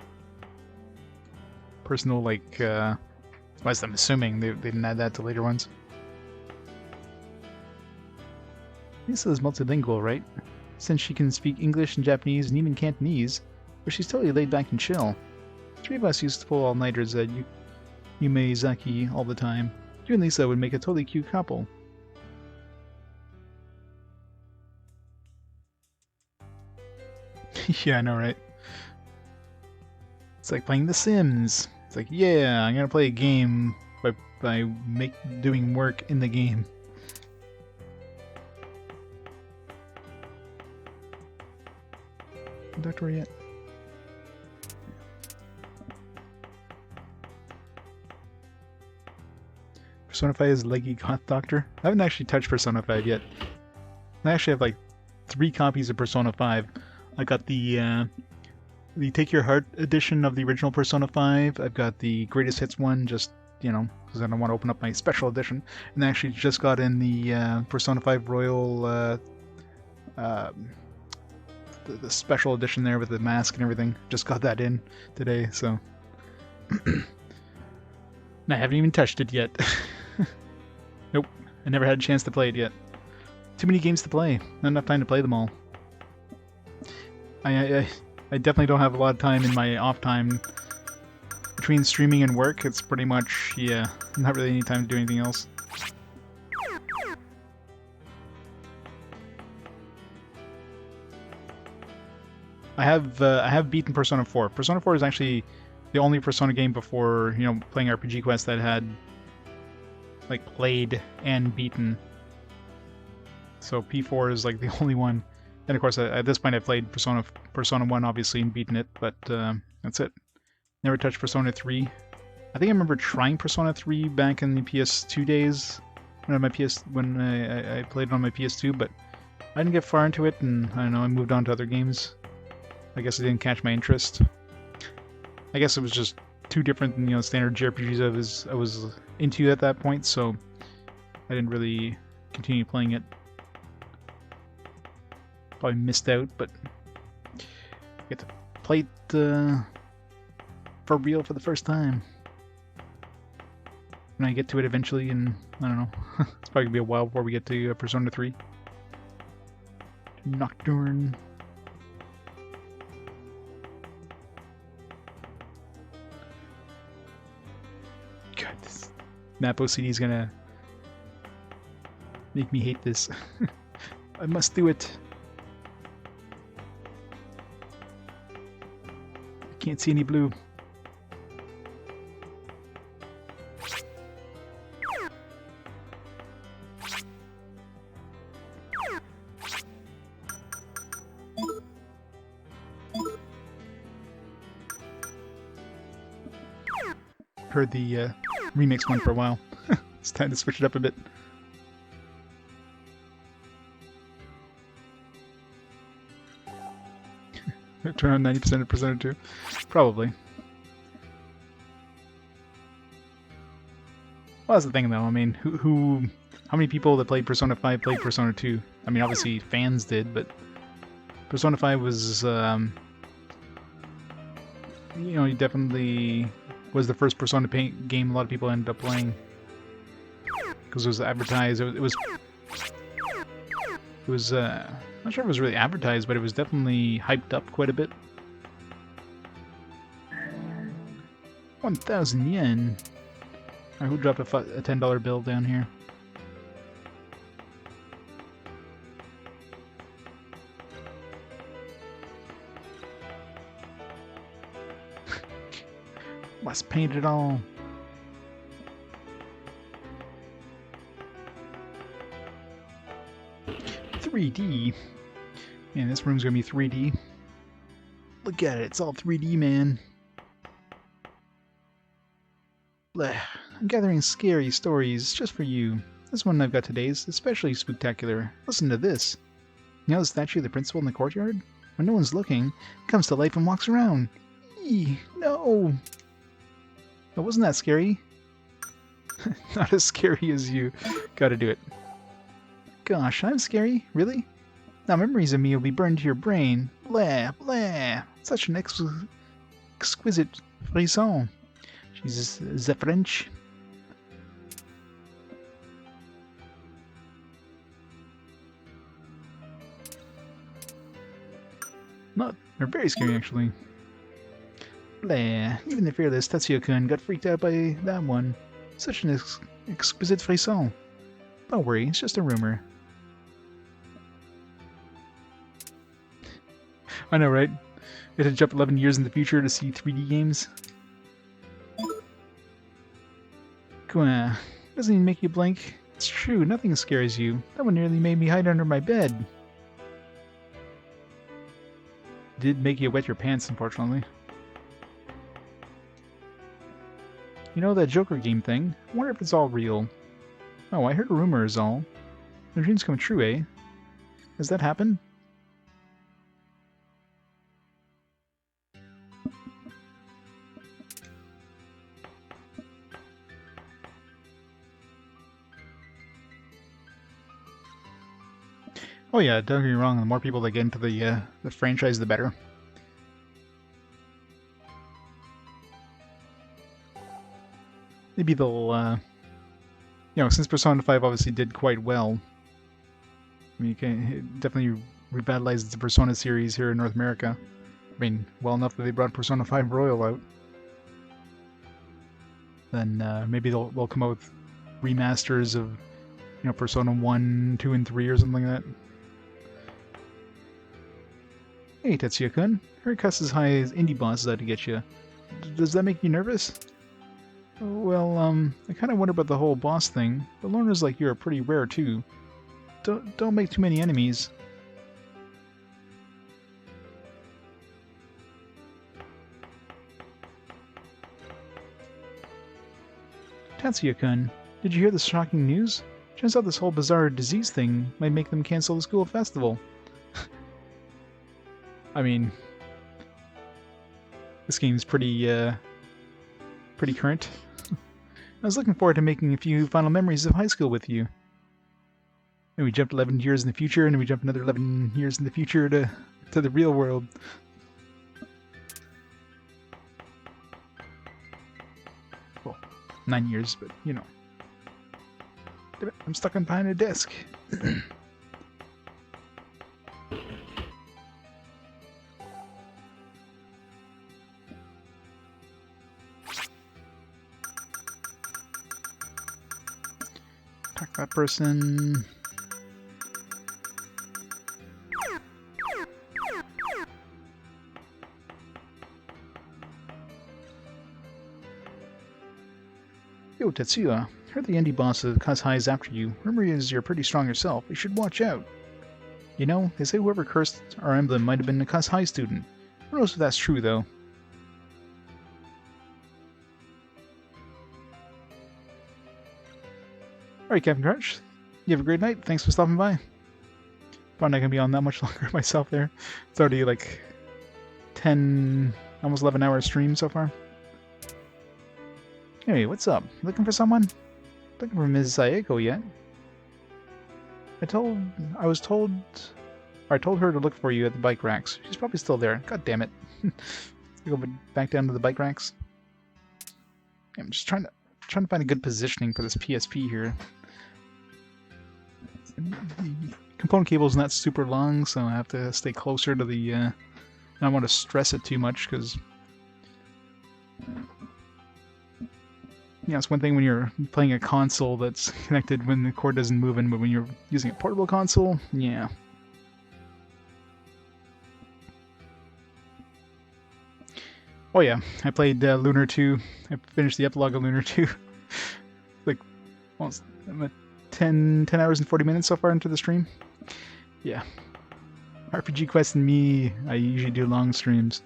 [SPEAKER 1] like, at least I'm assuming they didn't add that to later ones. Lisa is multilingual, right? Since she can speak English and Japanese and even Cantonese, but she's totally laid back and chill. Three of us used to pull all-nighters at Yumezaki all the time. You and Lisa would make a totally cute couple. Yeah, I know, right? It's like playing The Sims. It's like, yeah, I'm gonna play a game by doing work in the game. Doctor yet? Persona 5 is leggy goth doctor. I haven't actually touched Persona 5 yet. I actually have like 3 copies of Persona 5. I got the Take Your Heart edition of the original Persona 5. I've got the Greatest Hits one, just, you know, because I don't want to open up my special edition. And I actually just got in the Persona 5 Royal, the special edition there with the mask and everything. Just got that in today, so. And I haven't even touched it yet. Nope, I never had a chance to play it yet. Too many games to play. Not enough time to play them all. I definitely don't have a lot of time in my off time. Between streaming and work, it's pretty much, yeah, not really any time to do anything else. I have beaten Persona 4. Persona 4 is actually the only Persona game before, you know, playing RPG Quest that had, like, played and beaten. So P4 is, like, the only one. And, of course, at this point I've played Persona 1, obviously, and beaten it, but that's it. Never touched Persona 3. I think I remember trying Persona 3 back in the PS2 days, when I played it on my PS2, but I didn't get far into it, and, I don't know, I moved on to other games. I guess it didn't catch my interest. I guess it was just too different than, you know, standard JRPGs I was into at that point, so I didn't really continue playing it. Probably missed out, but I get to play it for real for the first time. When I get to it eventually, and I don't know, it's probably gonna be a while before we get to Persona 3. Nocturne. God, this map OCD is gonna make me hate this. I must do it. I can't see any blue. heard the remix one for a while. It's time to switch it up a bit. Turn on 90% of Persona 2? Probably. Well, that's the thing, though. I mean, how many people that played Persona 5 played Persona 2? I mean, obviously fans did, but Persona 5 was, you know, he definitely was the first Persona game a lot of people ended up playing. Because it was advertised, it was, I'm not sure if it was really advertised, but it was definitely hyped up quite a bit. 1,000 yen. Alright, who dropped a $10 bill down here? Must paint it all. $3D. Man, this room's gonna be 3D. Look at it, it's all 3D, man. Blech. I'm gathering scary stories just for you. This one I've got today is especially spectacular. Listen to this. You know the statue of the principal in the courtyard? When no one's looking, it comes to life and walks around. Eee, no! But wasn't that scary? Not as scary as you. Gotta do it. Gosh, I'm scary? Really? Now memories of me will be burned to your brain. Blah, blah. Such an exquisite frisson. Jesus, the French. Not, they're very scary actually. Blah, even the fearless Tatsuya-kun got freaked out by that one. Such an exquisite frisson. Don't worry, it's just a rumor. I know, right? We had to jump 11 years in the future to see 3D games. Doesn't even make you blink. It's true, nothing scares you. That one nearly made me hide under my bed. Did make you wet your pants, unfortunately. You know that Joker game thing? I wonder if it's all real. Oh, I heard a rumor is all. My dreams come true, eh? Has that happened? Oh yeah, don't get me wrong, the more people that get into the franchise, the better. Maybe they'll, you know, since Persona 5 obviously did quite well, I mean, it definitely revitalized the Persona series here in North America. I mean, well enough that they brought Persona 5 Royal out. Then maybe they'll come out with remasters of, you know, Persona 1, 2, and 3 or something like that. Hey, Tatsuya-kun. Heard Cuss High's indie boss is out to get you. Does that make you nervous? Well, I kind of wonder about the whole boss thing. But learners like you are pretty rare, too. Don't make too many enemies. Tatsuya-kun, did you hear the shocking news? Turns out this whole bizarre disease thing might make them cancel the school festival. I mean, this game's pretty current. I was looking forward to making a few final memories of high school with you. And we jumped 11 years in the future, and then we jumped another 11 years in the future to the real world. Well, 9 years, but you know. I'm stuck on behind a desk. Talk that person. Yo, Tatsuya. Heard the indie boss of Cuss High is after you. Rumor is you're pretty strong yourself. You should watch out. You know, they say whoever cursed our emblem might have been a Cuss High student. Who knows if that's true, though? Alright, Captain Crunch. You have a great night. Thanks for stopping by. Probably not gonna be on that much longer myself there. It's already like 10, almost 11 hour stream so far. Hey, what's up? You looking for someone? Looking for Ms. Sayeko yet? I told her to look for you at the bike racks. She's probably still there. God damn it. Let's go back down to the bike racks. I'm just trying to find a good positioning for this PSP here. The component cable's not super long, so I have to stay closer to the. I don't want to stress it too much because. Yeah, it's one thing when you're playing a console that's connected when the cord doesn't move, but when you're using a portable console, yeah. Oh yeah, I played Lunar 2. I finished the epilogue of Lunar 2. Like, almost, I'm at 10 hours and 40 minutes so far into the stream. Yeah. RPG Quest and me, I usually do long streams.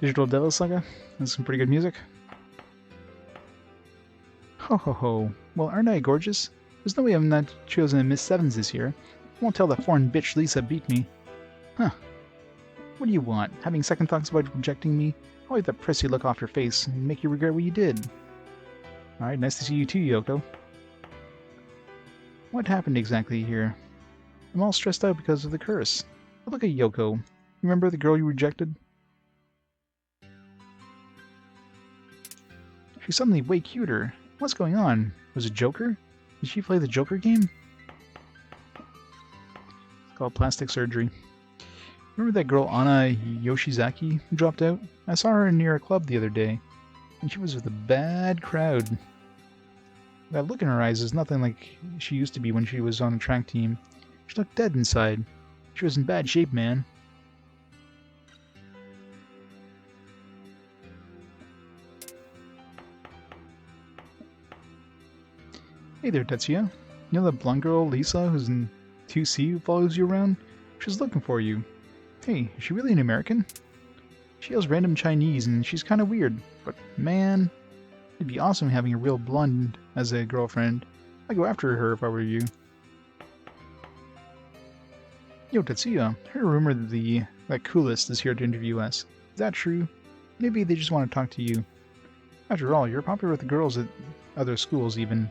[SPEAKER 1] Digital Devil Saga. That's some pretty good music. Ho ho ho. Well, aren't I gorgeous? There's no way I'm not chosen in Miss Sevens this year. I won't tell that foreign bitch Lisa beat me. Huh. What do you want? Having second thoughts about rejecting me? I'll wipe that prissy look off your face and make you regret what you did. Alright, nice to see you too, Yoko. What happened exactly here? I'm all stressed out because of the curse. But look at Yoko. Remember the girl you rejected? She's suddenly way cuter. What's going on? Was it Joker? Did she play the Joker game? It's called plastic surgery. Remember that girl Anna Yoshizaki who dropped out? I saw her near a club the other day, and she was with a bad crowd. That look in her eyes is nothing like she used to be when she was on the track team. She looked dead inside. She was in bad shape, man. Hey there, Tatsuya. You know that blonde girl, Lisa, who's in 2C who follows you around? She's looking for you. Hey, is she really an American? She yells random Chinese and she's kinda weird, but man, it'd be awesome having a real blonde as a girlfriend. I'd go after her if I were you. Yo, Tatsuya, I heard a rumor that Coolest is here to interview us. Is that true? Maybe they just want to talk to you. After all, you're popular with the girls at other schools even.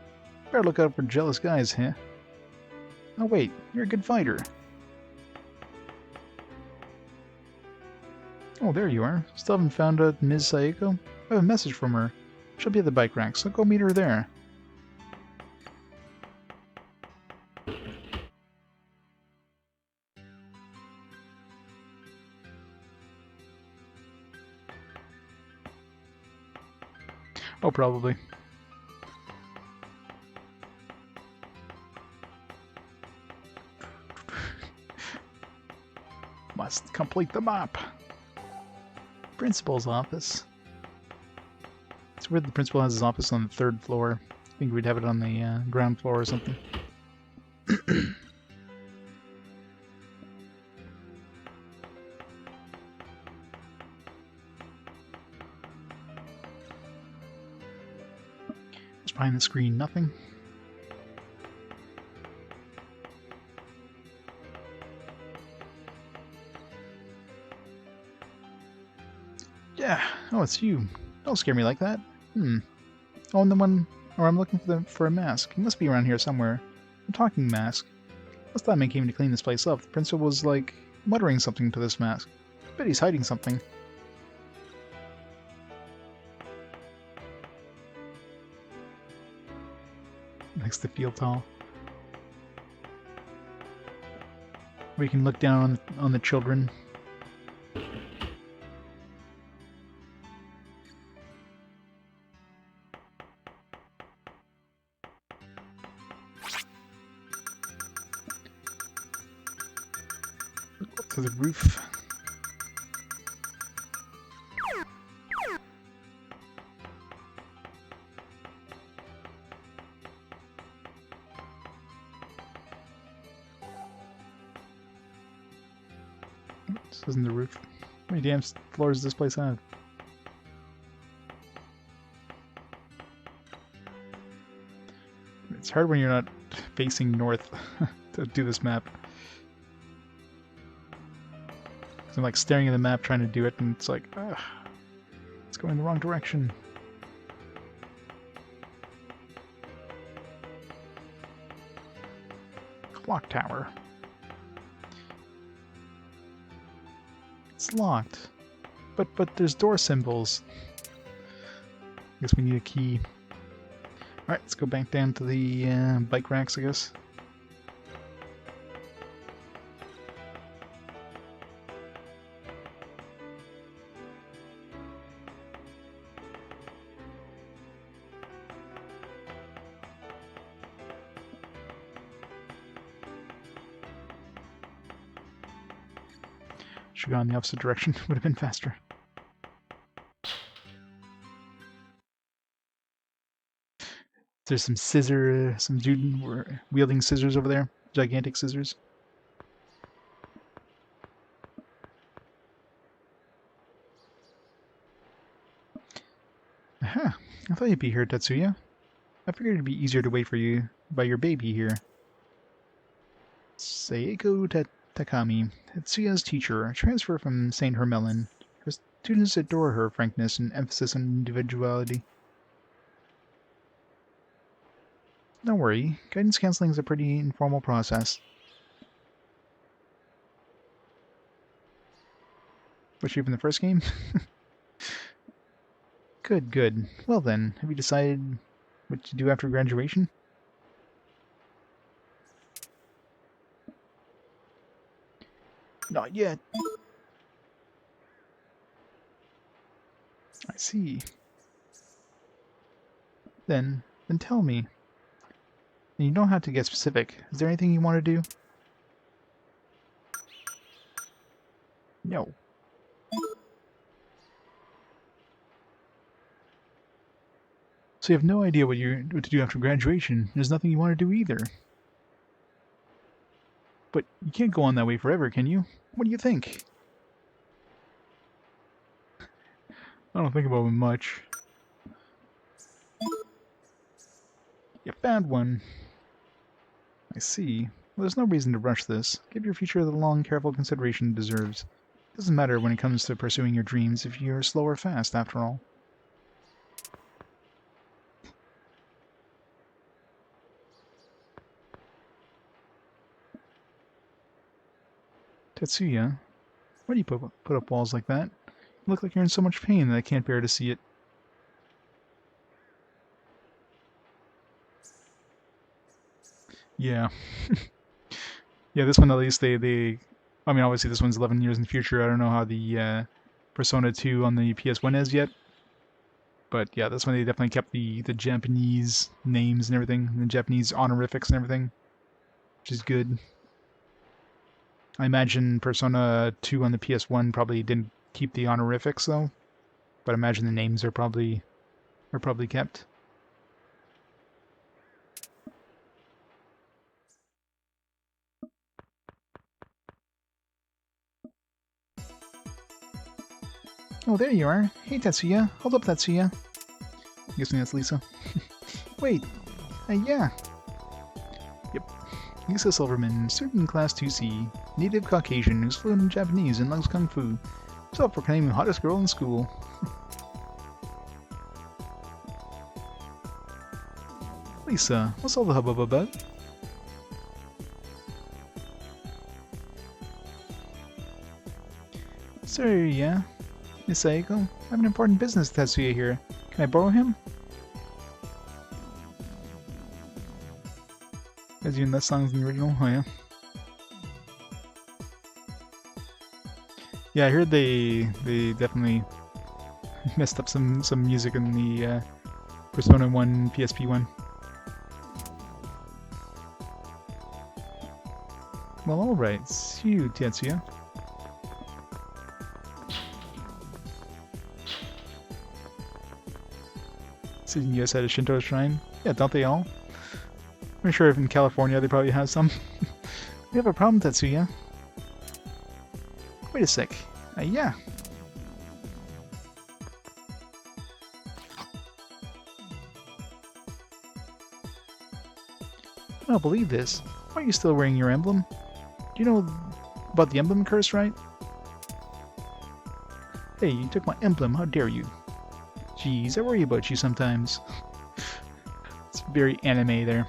[SPEAKER 1] Better look out for jealous guys, huh? Oh wait, you're a good fighter. Oh, there you are. Still haven't found out Ms. Sayeko? I have a message from her. She'll be at the bike rack, so go meet her there. Oh, probably. Must complete the map. Principal's office. It's weird the principal has his office on the 3rd floor. I think we'd have it on the ground floor or something. What's behind the screen? Nothing. Yeah. Oh, it's you. Don't scare me like that. Oh, and the one... Or I'm looking for a mask. He must be around here somewhere. A talking mask. Last time I came to clean this place up, the principal was, like, muttering something to this mask. I bet he's hiding something. Likes to feel tall. We can look down on the children. To the roof. This isn't the roof. How many damn floors does this place have? It's hard when you're not facing north to do this map. I'm like staring at the map trying to do it, and it's like, ugh, it's going the wrong direction. Clock tower. It's locked, but there's door symbols. I guess we need a key. All right, let's go back down to the bike racks, I guess. Should have gone the opposite direction. Would have been faster. There's some dude wielding scissors over there. Gigantic scissors. Aha! I thought you'd be here, Tatsuya. I figured it'd be easier to wait for you by your baby here. Seiko Takami, Tatsuya's teacher, a transfer from St. Hermelin. Her students adore her frankness and emphasis on individuality. Don't worry, guidance counseling is a pretty informal process. Was she from the first game? Good, good. Well then, have you decided what to do after graduation? Not yet. I see. Then tell me. And you don't have to get specific. Is there anything you want to do? No. So you have no idea what to do after graduation. There's nothing you want to do either. But you can't go on that way forever, can you? What do you think? I don't think about it much. You found one. I see. Well, there's no reason to rush this. Give your future the long, careful consideration it deserves. It doesn't matter when it comes to pursuing your dreams if you're slow or fast, after all. Tatsuya, why do you put up walls like that? You look like you're in so much pain that I can't bear to see it. Yeah. Yeah, this one at least I mean, obviously this one's 11 years in the future. I don't know how the Persona 2 on the PS1 is yet. But yeah, this one they definitely kept the Japanese names and everything, and the Japanese honorifics and everything, which is good. I imagine Persona 2 on the PS1 probably didn't keep the honorifics though, but I imagine the names are probably kept. Oh, there you are. Hey, Tatsuya. Hold up, Tatsuya. Guessing that's Lisa. Wait. Yeah. Yep. Lisa Silverman, student in Class 2C, native Caucasian who's fluent in Japanese and loves Kung Fu. Self-proclaimed hottest girl in school. Lisa, what's all the hubbub about? Sir, yeah. Miss Saiko, I have an important business with Tatsuya here. Can I borrow him? As even less songs in the original? Oh yeah. Yeah, I heard they definitely messed up some music in the Persona 1 PSP one. Well, alright. See you, Tatsuya. Seeing you guys at a Shinto shrine? Yeah, don't they all? I'm sure if in California they probably have some. We have a problem, Tatsuya. Wait a sec. Yeah. I don't believe this. Why are you still wearing your emblem? Do you know about the emblem curse, right? Hey, you took my emblem, how dare you? Jeez, I worry about you sometimes. It's very anime there.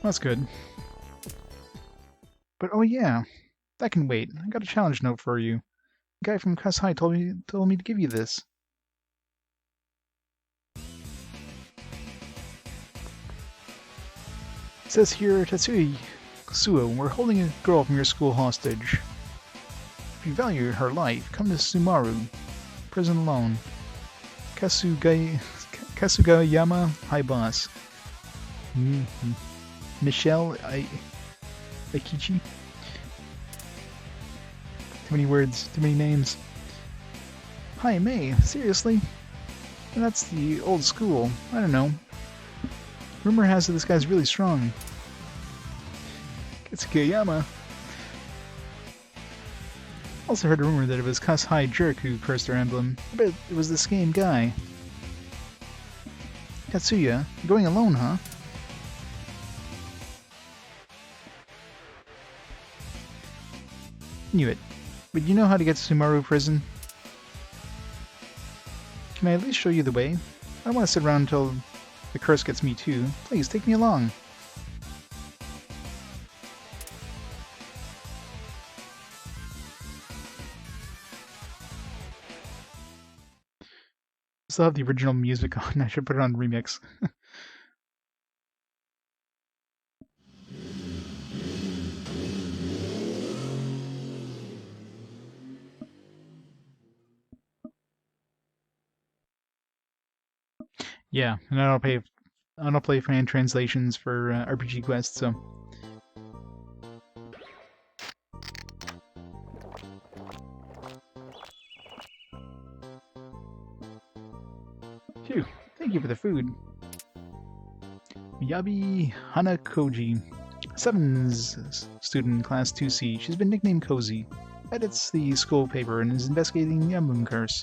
[SPEAKER 1] That's good. But oh yeah, that can wait. I got a challenge note for you. The guy from Cuss High told me to give you this. It says here, Tatsuya, we're holding a girl from your school hostage. If you value her life, come to Sumaru, prison alone. Kasugayama, high boss. Michelle Eikichi. Too many words, too many names. Hi, May, seriously? And that's the old school. I don't know. Rumor has it this guy's really strong. Kitsukiyama. Also heard a rumor that it was Cuss High jerk who cursed our emblem. I bet it was the same guy. Tatsuya, you're going alone, huh? Knew it. But you know how to get to Sumaru prison? Can I at least show you the way? I don't want to sit around until the curse gets me too. Please, take me along. Still have the original music on. I should put it on remix. Yeah, and I don't play fan translations for RPG Quest, so. Phew, thank you for the food. Miyabi Hanakoji, 7's student, class 2C. She's been nicknamed Cozy. Edits the school paper and is investigating the emblem curse.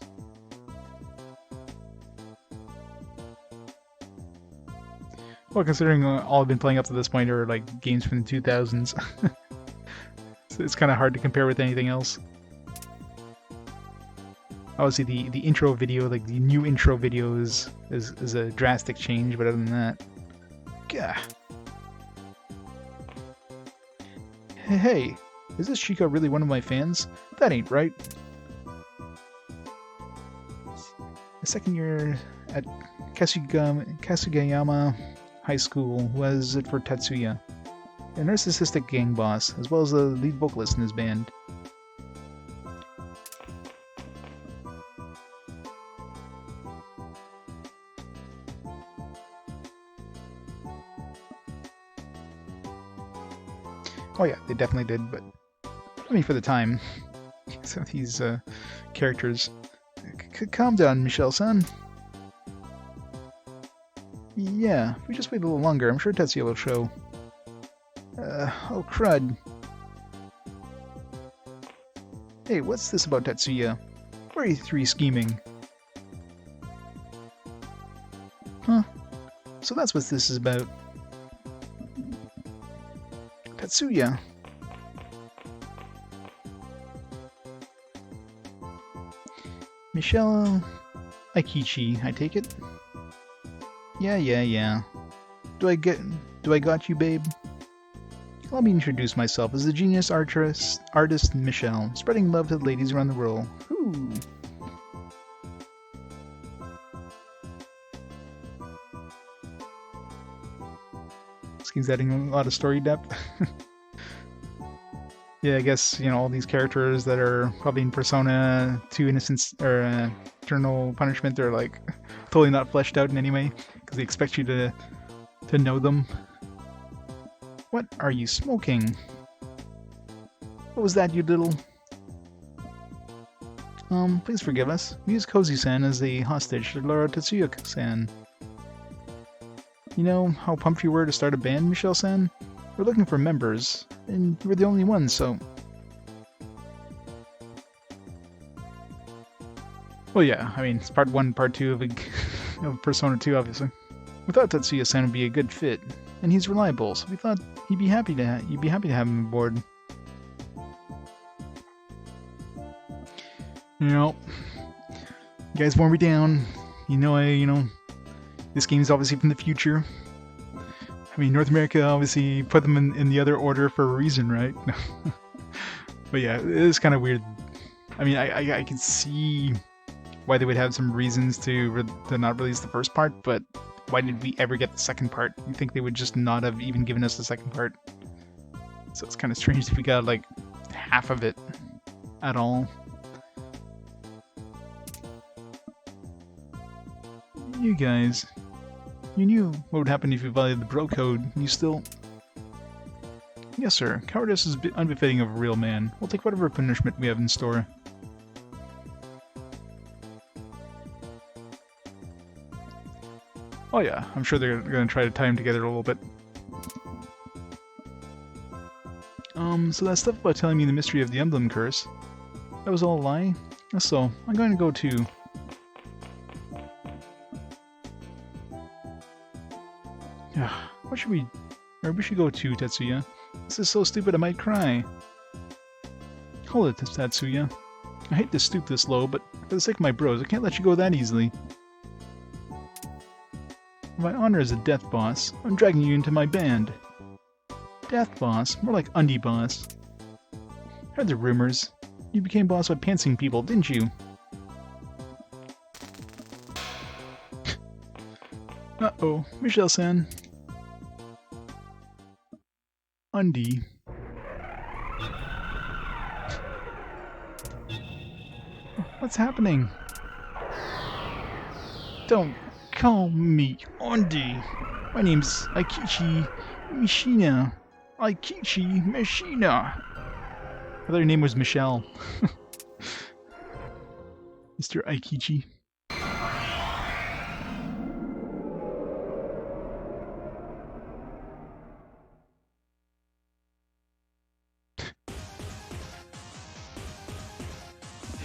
[SPEAKER 1] Well, considering all I've been playing up to this point are like games from the 2000s, so it's kind of hard to compare with anything else. Obviously, the intro video, like the new intro video, is a drastic change, but other than that, gah. Hey, is this Chica really one of my fans? That ain't right. The second year at Kasugayama High School was it for Tatsuya, a narcissistic gang boss, as well as the lead vocalist in his band. Oh yeah, they definitely did, but I mean for the time. Some of these characters. Calm down, Michelle-san. Yeah, if we just wait a little longer, I'm sure Tatsuya will show. Oh crud. Hey, what's this about Tatsuya? Why are you three scheming? Huh? So that's what this is about. Tatsuya. Michelle Eikichi, I take it? Yeah. Do I got you, babe? Let me introduce myself as the genius artist Michelle, spreading love to the ladies around the world. Whoo! This game's adding a lot of story depth. Yeah, I guess, you know, all these characters that are probably in Persona 2 Innocence or Eternal Punishment are like totally not fleshed out in any way because they expect you to know them. What are you smoking? What was that, you little... Please forgive us. We use Cozy-san as the hostage to lure out Tatsuya-san. You know how pumped you were to start a band, Michelle-san? We're looking for members, and you were the only one, so... Well, yeah, I mean, it's part 1, part 2 of Persona 2, obviously. We thought Tatsuya-san would be a good fit, and he's reliable, so we thought you'd be happy to have him aboard. You know, you guys wore me down. This game's obviously from the future. I mean, North America obviously put them in the other order for a reason, right? But yeah, it is kind of weird. I mean, I can see why they would have some reasons to not release the first part, but why did we ever get the second part? You think they would just not have even given us the second part? So it's kind of strange if we got like half of it at all. You guys, you knew what would happen if you violated the bro code. You still... Yes, sir. Cowardice is unbefitting of a real man. We'll take whatever punishment we have in store. Oh yeah, I'm sure they're going to try to tie them together a little bit. So that stuff about telling me the mystery of the emblem curse, that was all a lie? So, I'm going to go too. What should we... Or we should go to, Tatsuya. This is so stupid I might cry. Hold it, Tatsuya. I hate to stoop this low, but for the sake of my bros, I can't let you go that easily. My honor as a death boss, I'm dragging you into my band. Death boss? More like undie boss. Heard the rumors. You became boss by pantsing people, didn't you? Uh-oh, Michelle-san. Undie. What's happening? Don't call me Undie. My name's Eikichi Mishina. Eikichi Mishina. I thought your name was Michelle. Mr. Eikichi.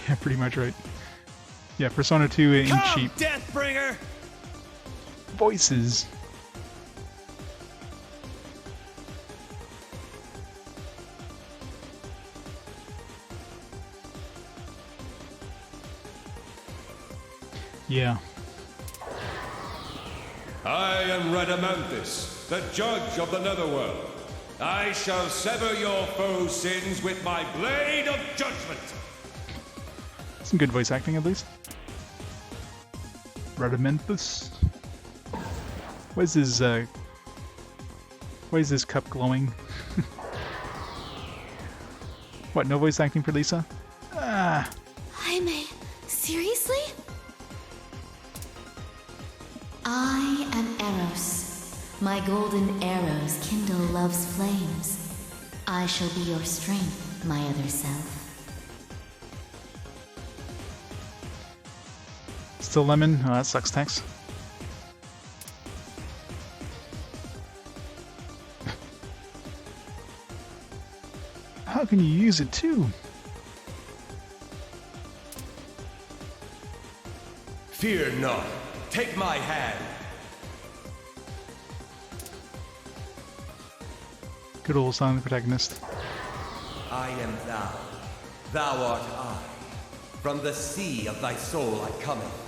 [SPEAKER 1] Yeah, pretty much right. Yeah, Persona 2 ain't cheap.
[SPEAKER 2] Deathbringer!
[SPEAKER 1] Voices. Yeah.
[SPEAKER 2] I am Radamanthus, the judge of the Netherworld. I shall sever your foes' sins with my blade of judgment.
[SPEAKER 1] Some good voice acting, at least. Radamanthus. Why is this cup glowing? What, no voice acting for Lisa? Ah.
[SPEAKER 3] Jaime, seriously? I am Eros. My golden arrows kindle love's flames. I shall be your strength, my other self.
[SPEAKER 1] Still lemon? Oh, that sucks, Tex. How can you use it too?
[SPEAKER 2] Fear not. Take my hand.
[SPEAKER 1] Good old silent protagonist.
[SPEAKER 4] I am thou. Thou art I. From the sea of thy soul I cometh.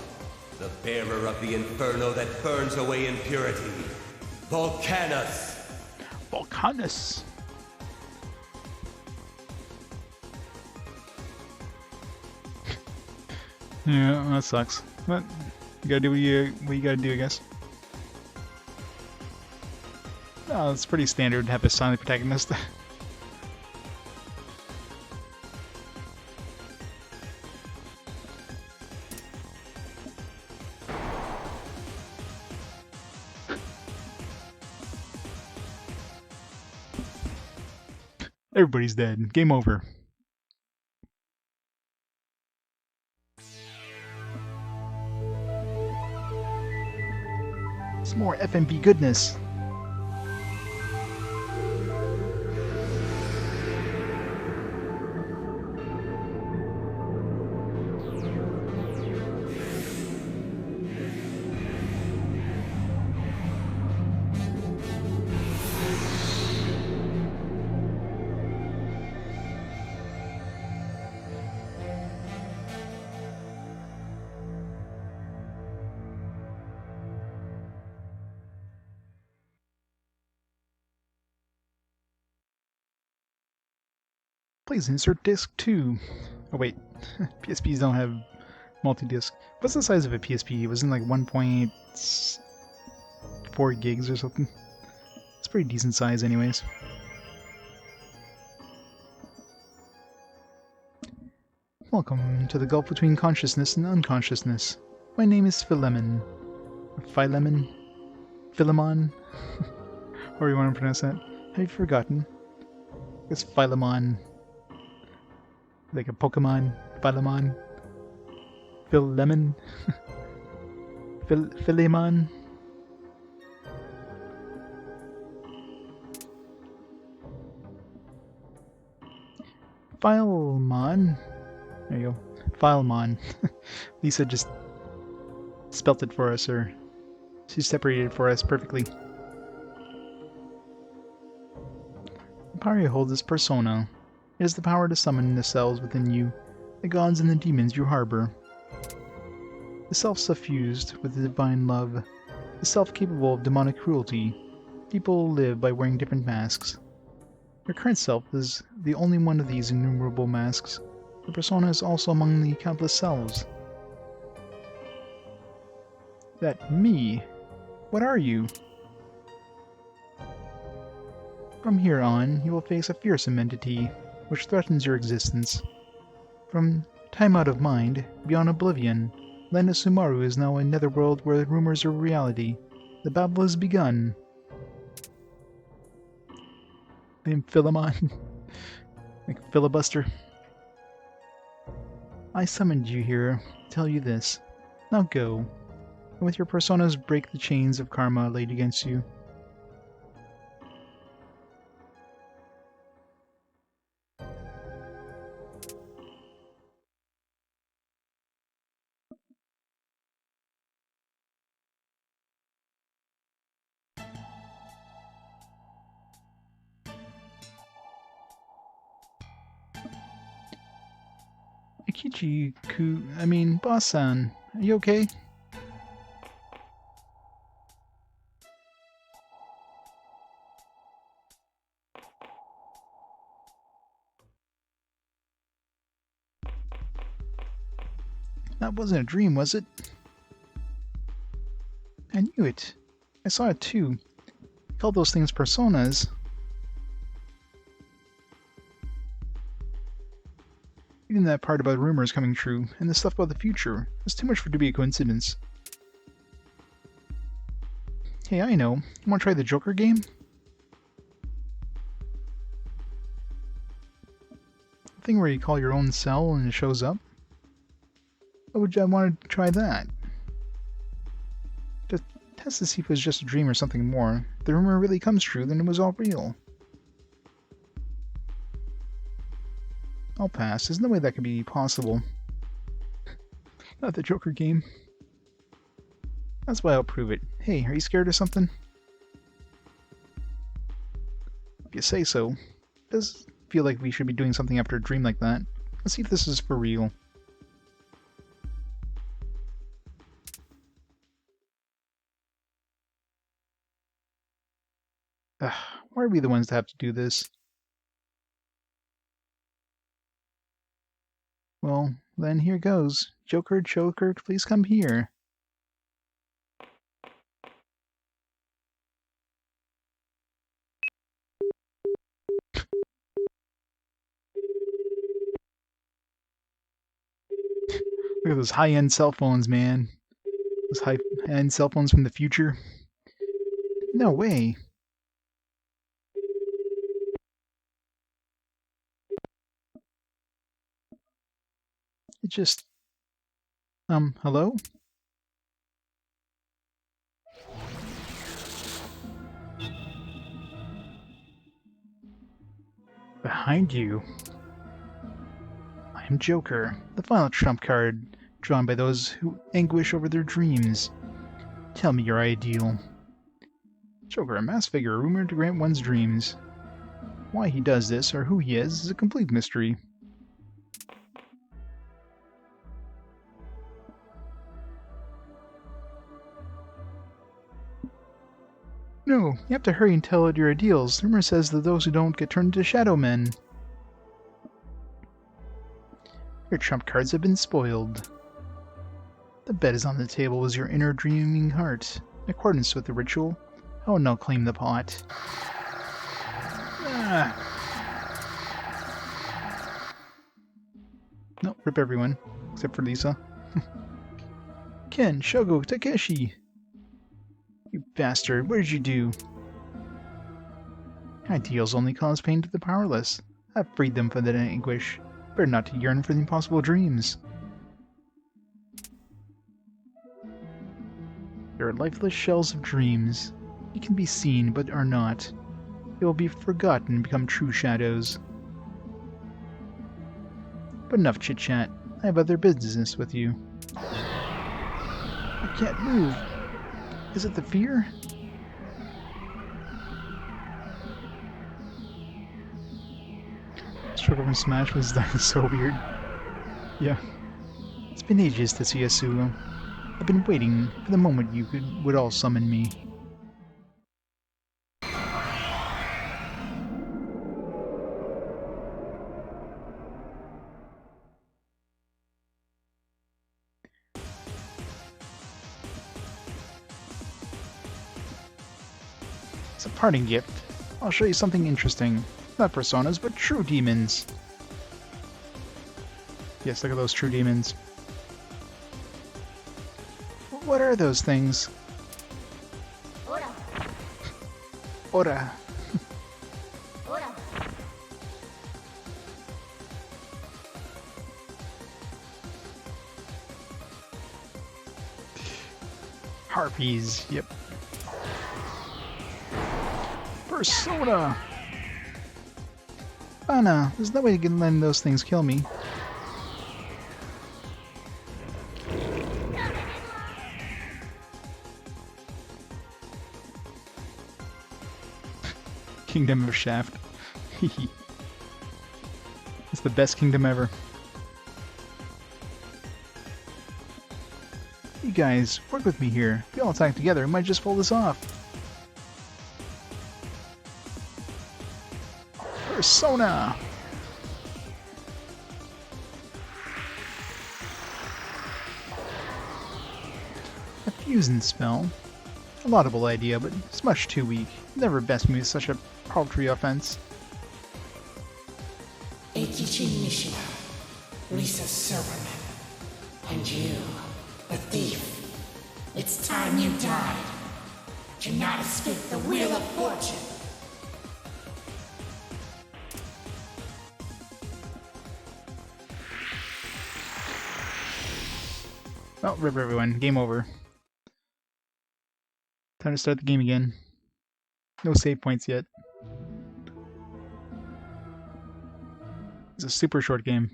[SPEAKER 4] The bearer of the inferno that burns away impurity. Volcanus!
[SPEAKER 1] Volcanus! Yeah, that sucks. But you gotta do what you gotta do, I guess. Oh, it's pretty standard to have a silent protagonist. Everybody's dead. Game over. Some more FMV goodness. Please insert disc 2. Oh wait, PSPs don't have multi-disc. What's the size of a PSP? It was in like 1.4 gigs or something. It's pretty decent size anyways. Welcome to the gulf between consciousness and unconsciousness. My name is Philemon. Philemon? Philemon? However you want to pronounce that. Have you forgotten? It's Philemon. Like a Pokemon? Philemon? Philemon? Philemon? Philemon? There you go. Philemon. Lisa just spelt it for us, or she separated it for us perfectly. The power you hold is persona. It is the power to summon the cells within you, the gods and the demons you harbor. The self suffused with the divine love, the self capable of demonic cruelty. People live by wearing different masks. Your current self is the only one of these innumerable masks. The persona is also among the countless selves. That me? What are you? From here on, you will face a fearsome entity, which threatens your existence. From time out of mind, beyond oblivion, Land of Sumaru is now a netherworld where rumors are reality. The battle has begun. Named Philemon. Like filibuster. I summoned you here to tell you this. Now go, and with your personas break the chains of karma laid against you. Eikichi, Boss-san, are you okay? That wasn't a dream, was it? I knew it. I saw it too. I called those things personas. Even that part about rumors coming true, and the stuff about the future, was too much for it to be a coincidence. Hey, I know. You want to try the Joker game? The thing where you call your own cell and it shows up? Why would I want to try that? Just test to see if it was just a dream or something more. If the rumor really comes true, then it was all real. I'll pass. There's no way that could be possible. Not the Joker game. That's why I'll prove it. Hey, are you scared or something? If you say so. It does feel like we should be doing something after a dream like that. Let's see if this is for real. Ugh, why are we the ones that have to do this? Well, then here goes. Joker, please come here. Look at those high-end cell phones, man. Those high-end cell phones from the future. No way. It just... hello? behind you. I am Joker, the final trump card drawn by those who anguish over their dreams. Tell me your ideal. Joker, a masked figure rumored to grant one's dreams. Why he does this, or who he is a complete mystery. No, you have to hurry and tell it your ideals. Rumor says that those who don't get turned into shadow men. Your trump cards have been spoiled. The bed is on the table was your inner dreaming heart. In accordance with the ritual, I will now claim the pot. Ah. No, rip everyone. Except for Lisa. Ken, Shogo, Takeshi! You bastard, what did you do? Ideals only cause pain to the powerless. I've freed them from that anguish. Better not to yearn for the impossible dreams. They are lifeless shells of dreams. They can be seen, but are not. They will be forgotten and become true shadows. But enough chit-chat. I have other business with you. I can't move. Is it the fear? Struggle from Smash was so weird. Yeah. It's been ages, Tatsuya Suo. I've been waiting for the moment you would all summon me. It's a parting gift. I'll show you something interesting. Not personas, but true demons. Yes, look at those true demons. What are those things?
[SPEAKER 3] Ora.
[SPEAKER 1] Ora.
[SPEAKER 3] Ora.
[SPEAKER 1] Harpies, yep. Persona! Anna, there's no way you can let those things kill me. Kingdom of Shaft. It's the best kingdom ever. You guys, work with me here. If we all attack together, we might just pull this off. Persona! A fusion spell. A laudable idea, but it's much too weak. Never best me with such a paltry offense.
[SPEAKER 5] Eikichi Mishima, Lisa's servant, and you, the thief. It's time you died. Cannot escape the wheel of fortune.
[SPEAKER 1] Well, rip everyone. Game over. Time to start the game again. No save points yet. It's a super short game.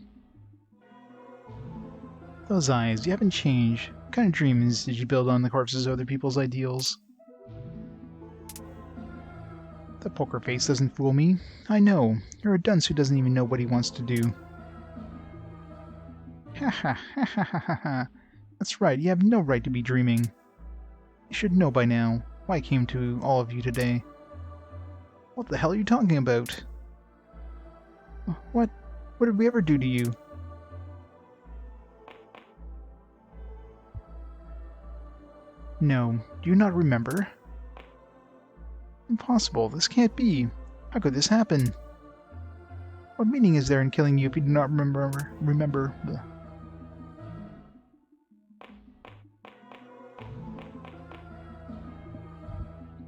[SPEAKER 1] Those eyes, you haven't changed. What kind of dreams did you build on the corpses of other people's ideals? The poker face doesn't fool me. I know. You're a dunce who doesn't even know what he wants to do. Ha ha ha ha ha ha. That's right, you have no right to be dreaming. You should know by now why I came to all of you today. What the hell are you talking about? What? What did we ever do to you? No, do you not remember? Impossible, this can't be. How could this happen? What meaning is there in killing you if you do not remember?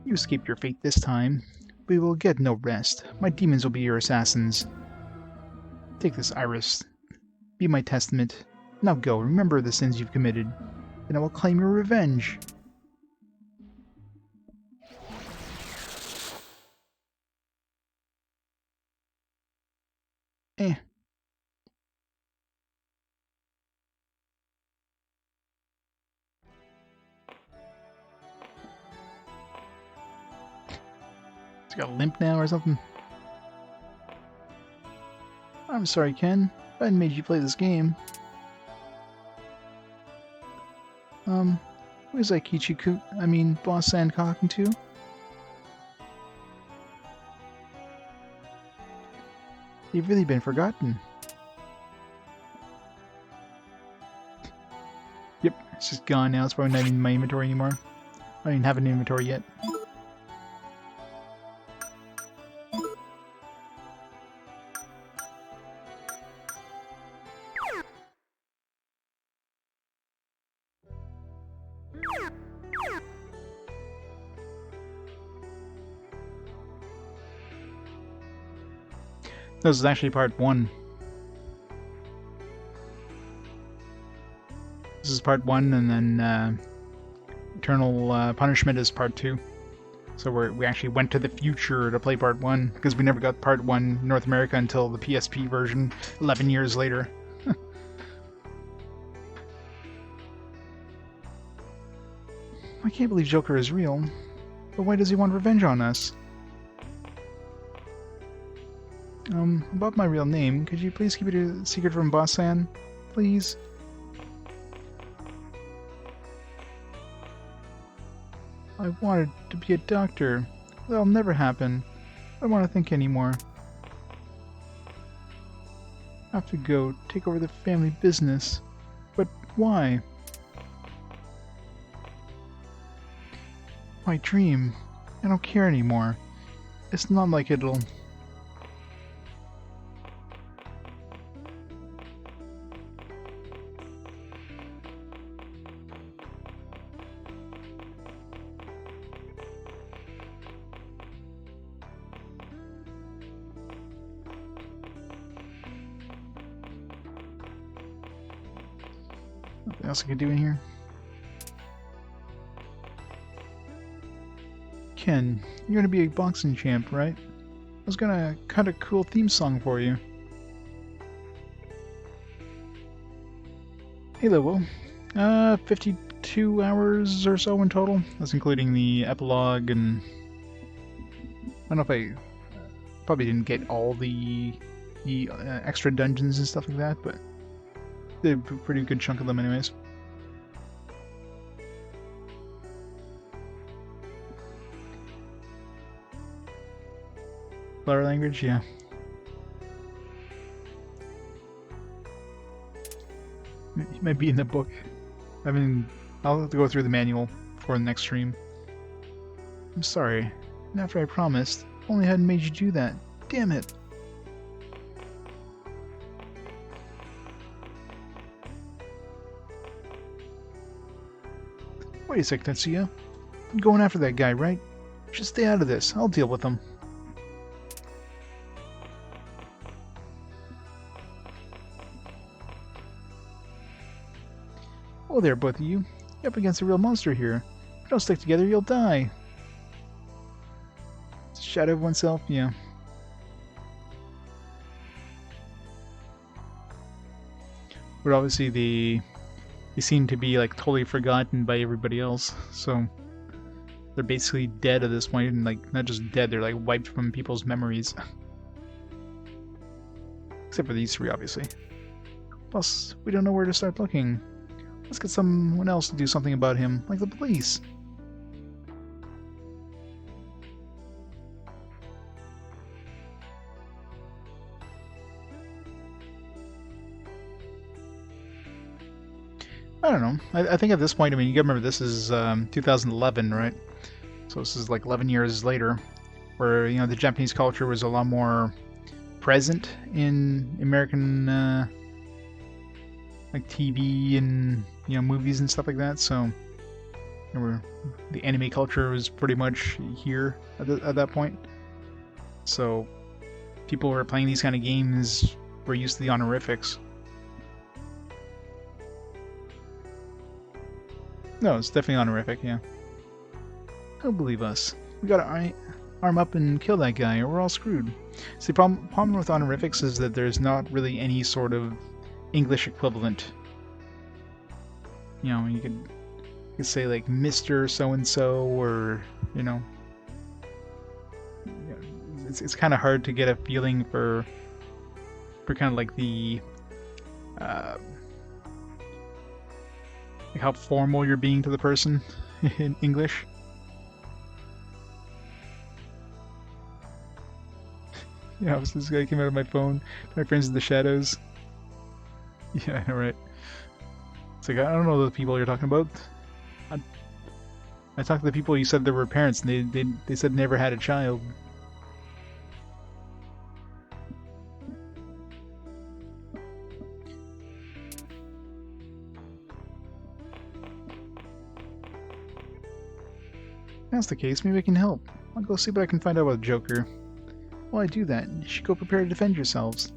[SPEAKER 1] You escaped your fate this time. We will get no rest. My demons will be your assassins. Take this iris. Be my testament. Now go, remember the sins you've committed, and I will claim your revenge. He's got a limp now or something. I'm sorry, Ken. If I hadn't made you play this game. Where's Eikichi Boss San talking to? You've really been forgotten. Yep, it's just gone now. It's probably not even in my inventory anymore. I don't even have an inventory yet. This is actually part 1. This is part 1, and then Eternal Punishment is part 2. So we actually went to the future to play part 1, because we never got part 1 in North America until the PSP version 11 years later. I can't believe Joker is real, but why does he want revenge on us? About my real name, could you please keep it a secret from Boss-san? Please? I wanted to be a doctor. That'll never happen. I don't want to think anymore. I have to go take over the family business. But why? My dream. I don't care anymore. It's not like it'll... Nothing else I can do in here? Ken, you're gonna be a boxing champ, right? I was gonna cut a cool theme song for you. Hey, Lobo. 52 hours or so in total. That's including the epilogue, and I don't know if I probably didn't get all the extra dungeons and stuff like that, but did a pretty good chunk of them anyways. Flower language, yeah. It might be in the book. I'll have to go through the manual for the next stream. I'm sorry. And after I promised, only hadn't made you do that. Damn it. Wait a sec, Tatsuya. I'm going after that guy, right? Just stay out of this. I'll deal with him. Oh there, both of you. You're up against a real monster here. If you don't stick together, you'll die. It's a shadow of oneself, yeah. But obviously they seem to be like totally forgotten by everybody else, so they're basically dead at this point, and like not just dead, they're like wiped from people's memories. Except for these three, obviously. Plus, we don't know where to start looking. Let's get someone else to do something about him, like the police. I don't know. I think at this point, I mean, you gotta remember this is 2011, right? So this is like 11 years later, where, you know, the Japanese culture was a lot more present in American like TV and, you know, movies and stuff like that. So the anime culture was pretty much here at that point. So people who were playing these kind of games were used to the honorifics. No, it's definitely honorific, yeah. He'll believe us. We gotta arm up and kill that guy, or we're all screwed. See, the problem with honorifics is that there's not really any sort of English equivalent. You know, you could say like Mr. So-and-so, or, you know, it's kind of hard to get a feeling for kind of like the like how formal you're being to the person in English. Yeah, this guy came out of my phone. My friends in the shadows. Yeah, I know, right? It's like, I don't know the people you're talking about. I talked to the people you said there were parents, and they said never had a child. If that's the case, maybe I can help. I'll go see what I can find out about the Joker. While I do that, you should go prepare to defend yourselves.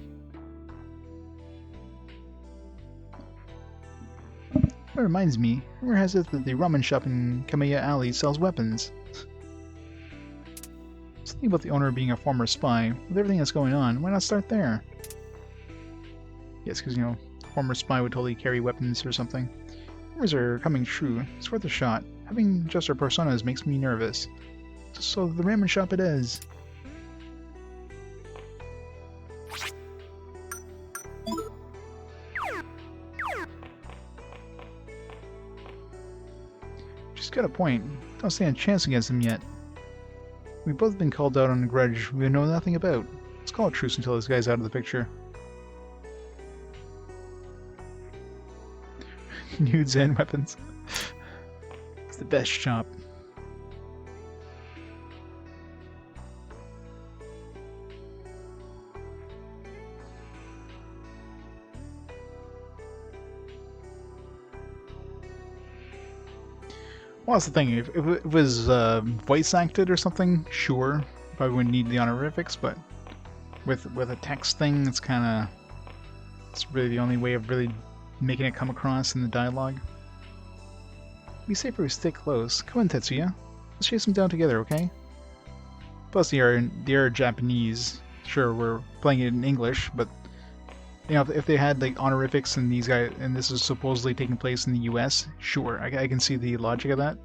[SPEAKER 1] That reminds me, rumor has it that the ramen shop in Kamiya Alley sells weapons. Something about the owner being a former spy. With everything that's going on, why not start there? Yes, because, you know, former spy would totally carry weapons or something. Rumors are coming true. It's worth a shot. Having just our personas makes me nervous. So the ramen shop it is. She's got a point. Don't stand a chance against him yet. We've both been called out on a grudge we know nothing about. Let's call a truce until this guy's out of the picture. Nudes and weapons. It's the best shop. Well, that's the thing. If it was voice acted or something, sure, probably wouldn't need the honorifics. But with a text thing, it's really the only way of really making it come across in the dialogue. Be safer if we stay close. Come on, Tatsuya. Let's chase them down together, okay? Plus, they are Japanese. Sure, we're playing it in English, but you know, if they had like honorifics and these guys, and this is supposedly taking place in the U.S., sure, I can see the logic of that.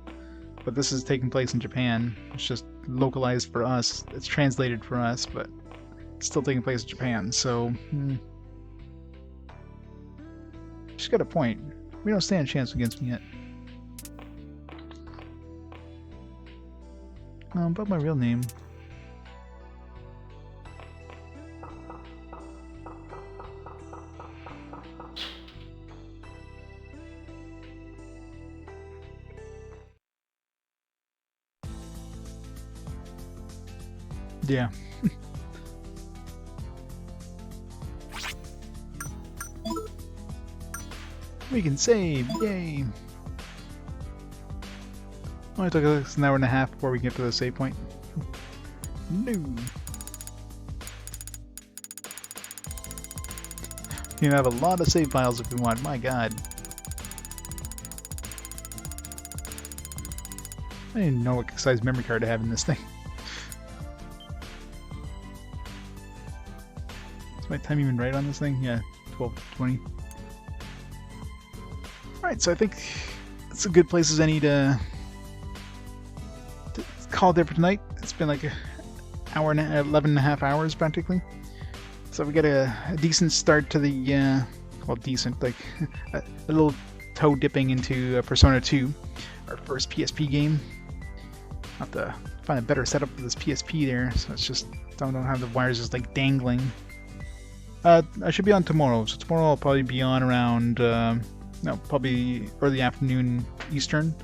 [SPEAKER 1] But this is taking place in Japan. It's just localized for us. It's translated for us, but it's still taking place in Japan. So, she's got a point. We don't stand a chance against me yet. But my real name. Yeah. We can save! Yay! Only took us an hour and a half before we get to the save point. No! You can have a lot of save files if you want, my god. I didn't know what size memory card to have in this thing. Is my time even right on this thing? Yeah, 12:20. Alright, so I think it's a good place as any to call it there for tonight. It's been like an hour and 11 and a half hours practically. So we got a decent start to the, well, decent, like a little toe dipping into Persona 2, our first PSP game. I'll have to find a better setup for this PSP there, so it's just, don't have the wires just like dangling. I should be on tomorrow, so tomorrow I'll probably be on around, probably early afternoon Eastern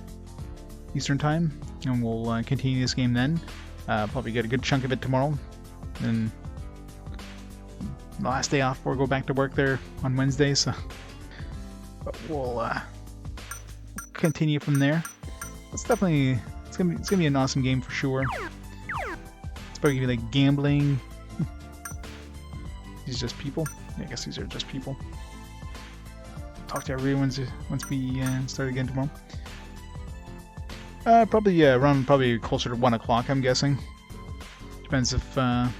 [SPEAKER 1] time, and we'll continue this game then. Probably get a good chunk of it tomorrow, and the last day off before we go back to work there on Wednesday, so but we'll continue from there. It's gonna be an awesome game for sure. It's probably gonna be like gambling. These are just people. Yeah, I guess these are just people. Talk to everyone once we start again tomorrow. Probably around closer to 1 o'clock, I'm guessing. Depends if a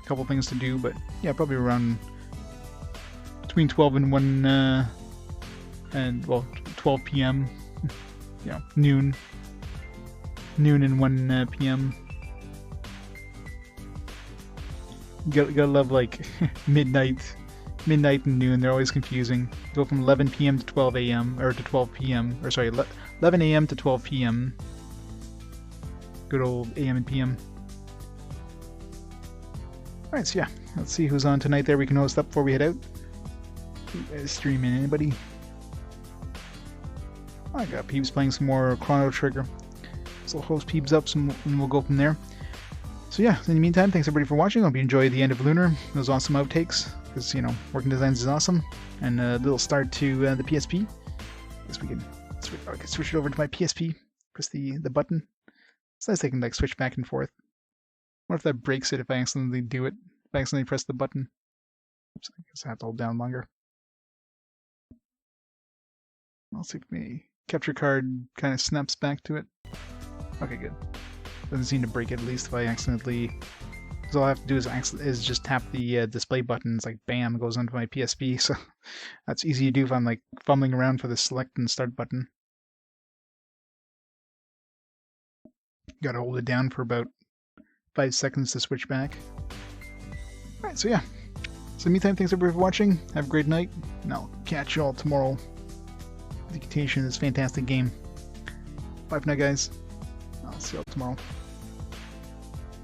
[SPEAKER 1] couple things to do, but yeah, probably around between 12 and 1 and 12 p.m. Yeah, noon and 1 p.m. Gotta love like midnight and noon. They're always confusing. Go from 11 p.m. to 12 a.m. or to 12 p.m. or sorry, 11 a.m. to 12 p.m. Good old a.m. and p.m. Alright, so yeah, let's see who's on tonight there. We can host up before we head out. Who is streaming? Anybody? I got Peebs playing some more Chrono Trigger. So I'll host Peebs up and we'll go from there. So yeah, in the meantime, thanks everybody for watching. Hope you enjoyed the end of Lunar. Those awesome outtakes. Because, you know, working designs is awesome. And a little start to the PSP. I guess we can switch it over to my PSP. Press the button. It's nice they can like switch back and forth. What if that breaks it if I accidentally do it? If I accidentally press the button. Oops, I guess I have to hold down longer. I'll see if my capture card kind of snaps back to it. Okay, good. Doesn't seem to break it, at least if I accidentally... Because all I have to do is just tap the display button. It's like, bam, it goes onto my PSP. So that's easy to do if I'm like fumbling around for the select and start button. Gotta hold it down for about 5 seconds to switch back. Alright, so yeah. So in the meantime, thanks everybody for watching. Have a great night, and I'll catch you all tomorrow. The continuation of this fantastic game. Bye for now, guys. I'll see you all tomorrow.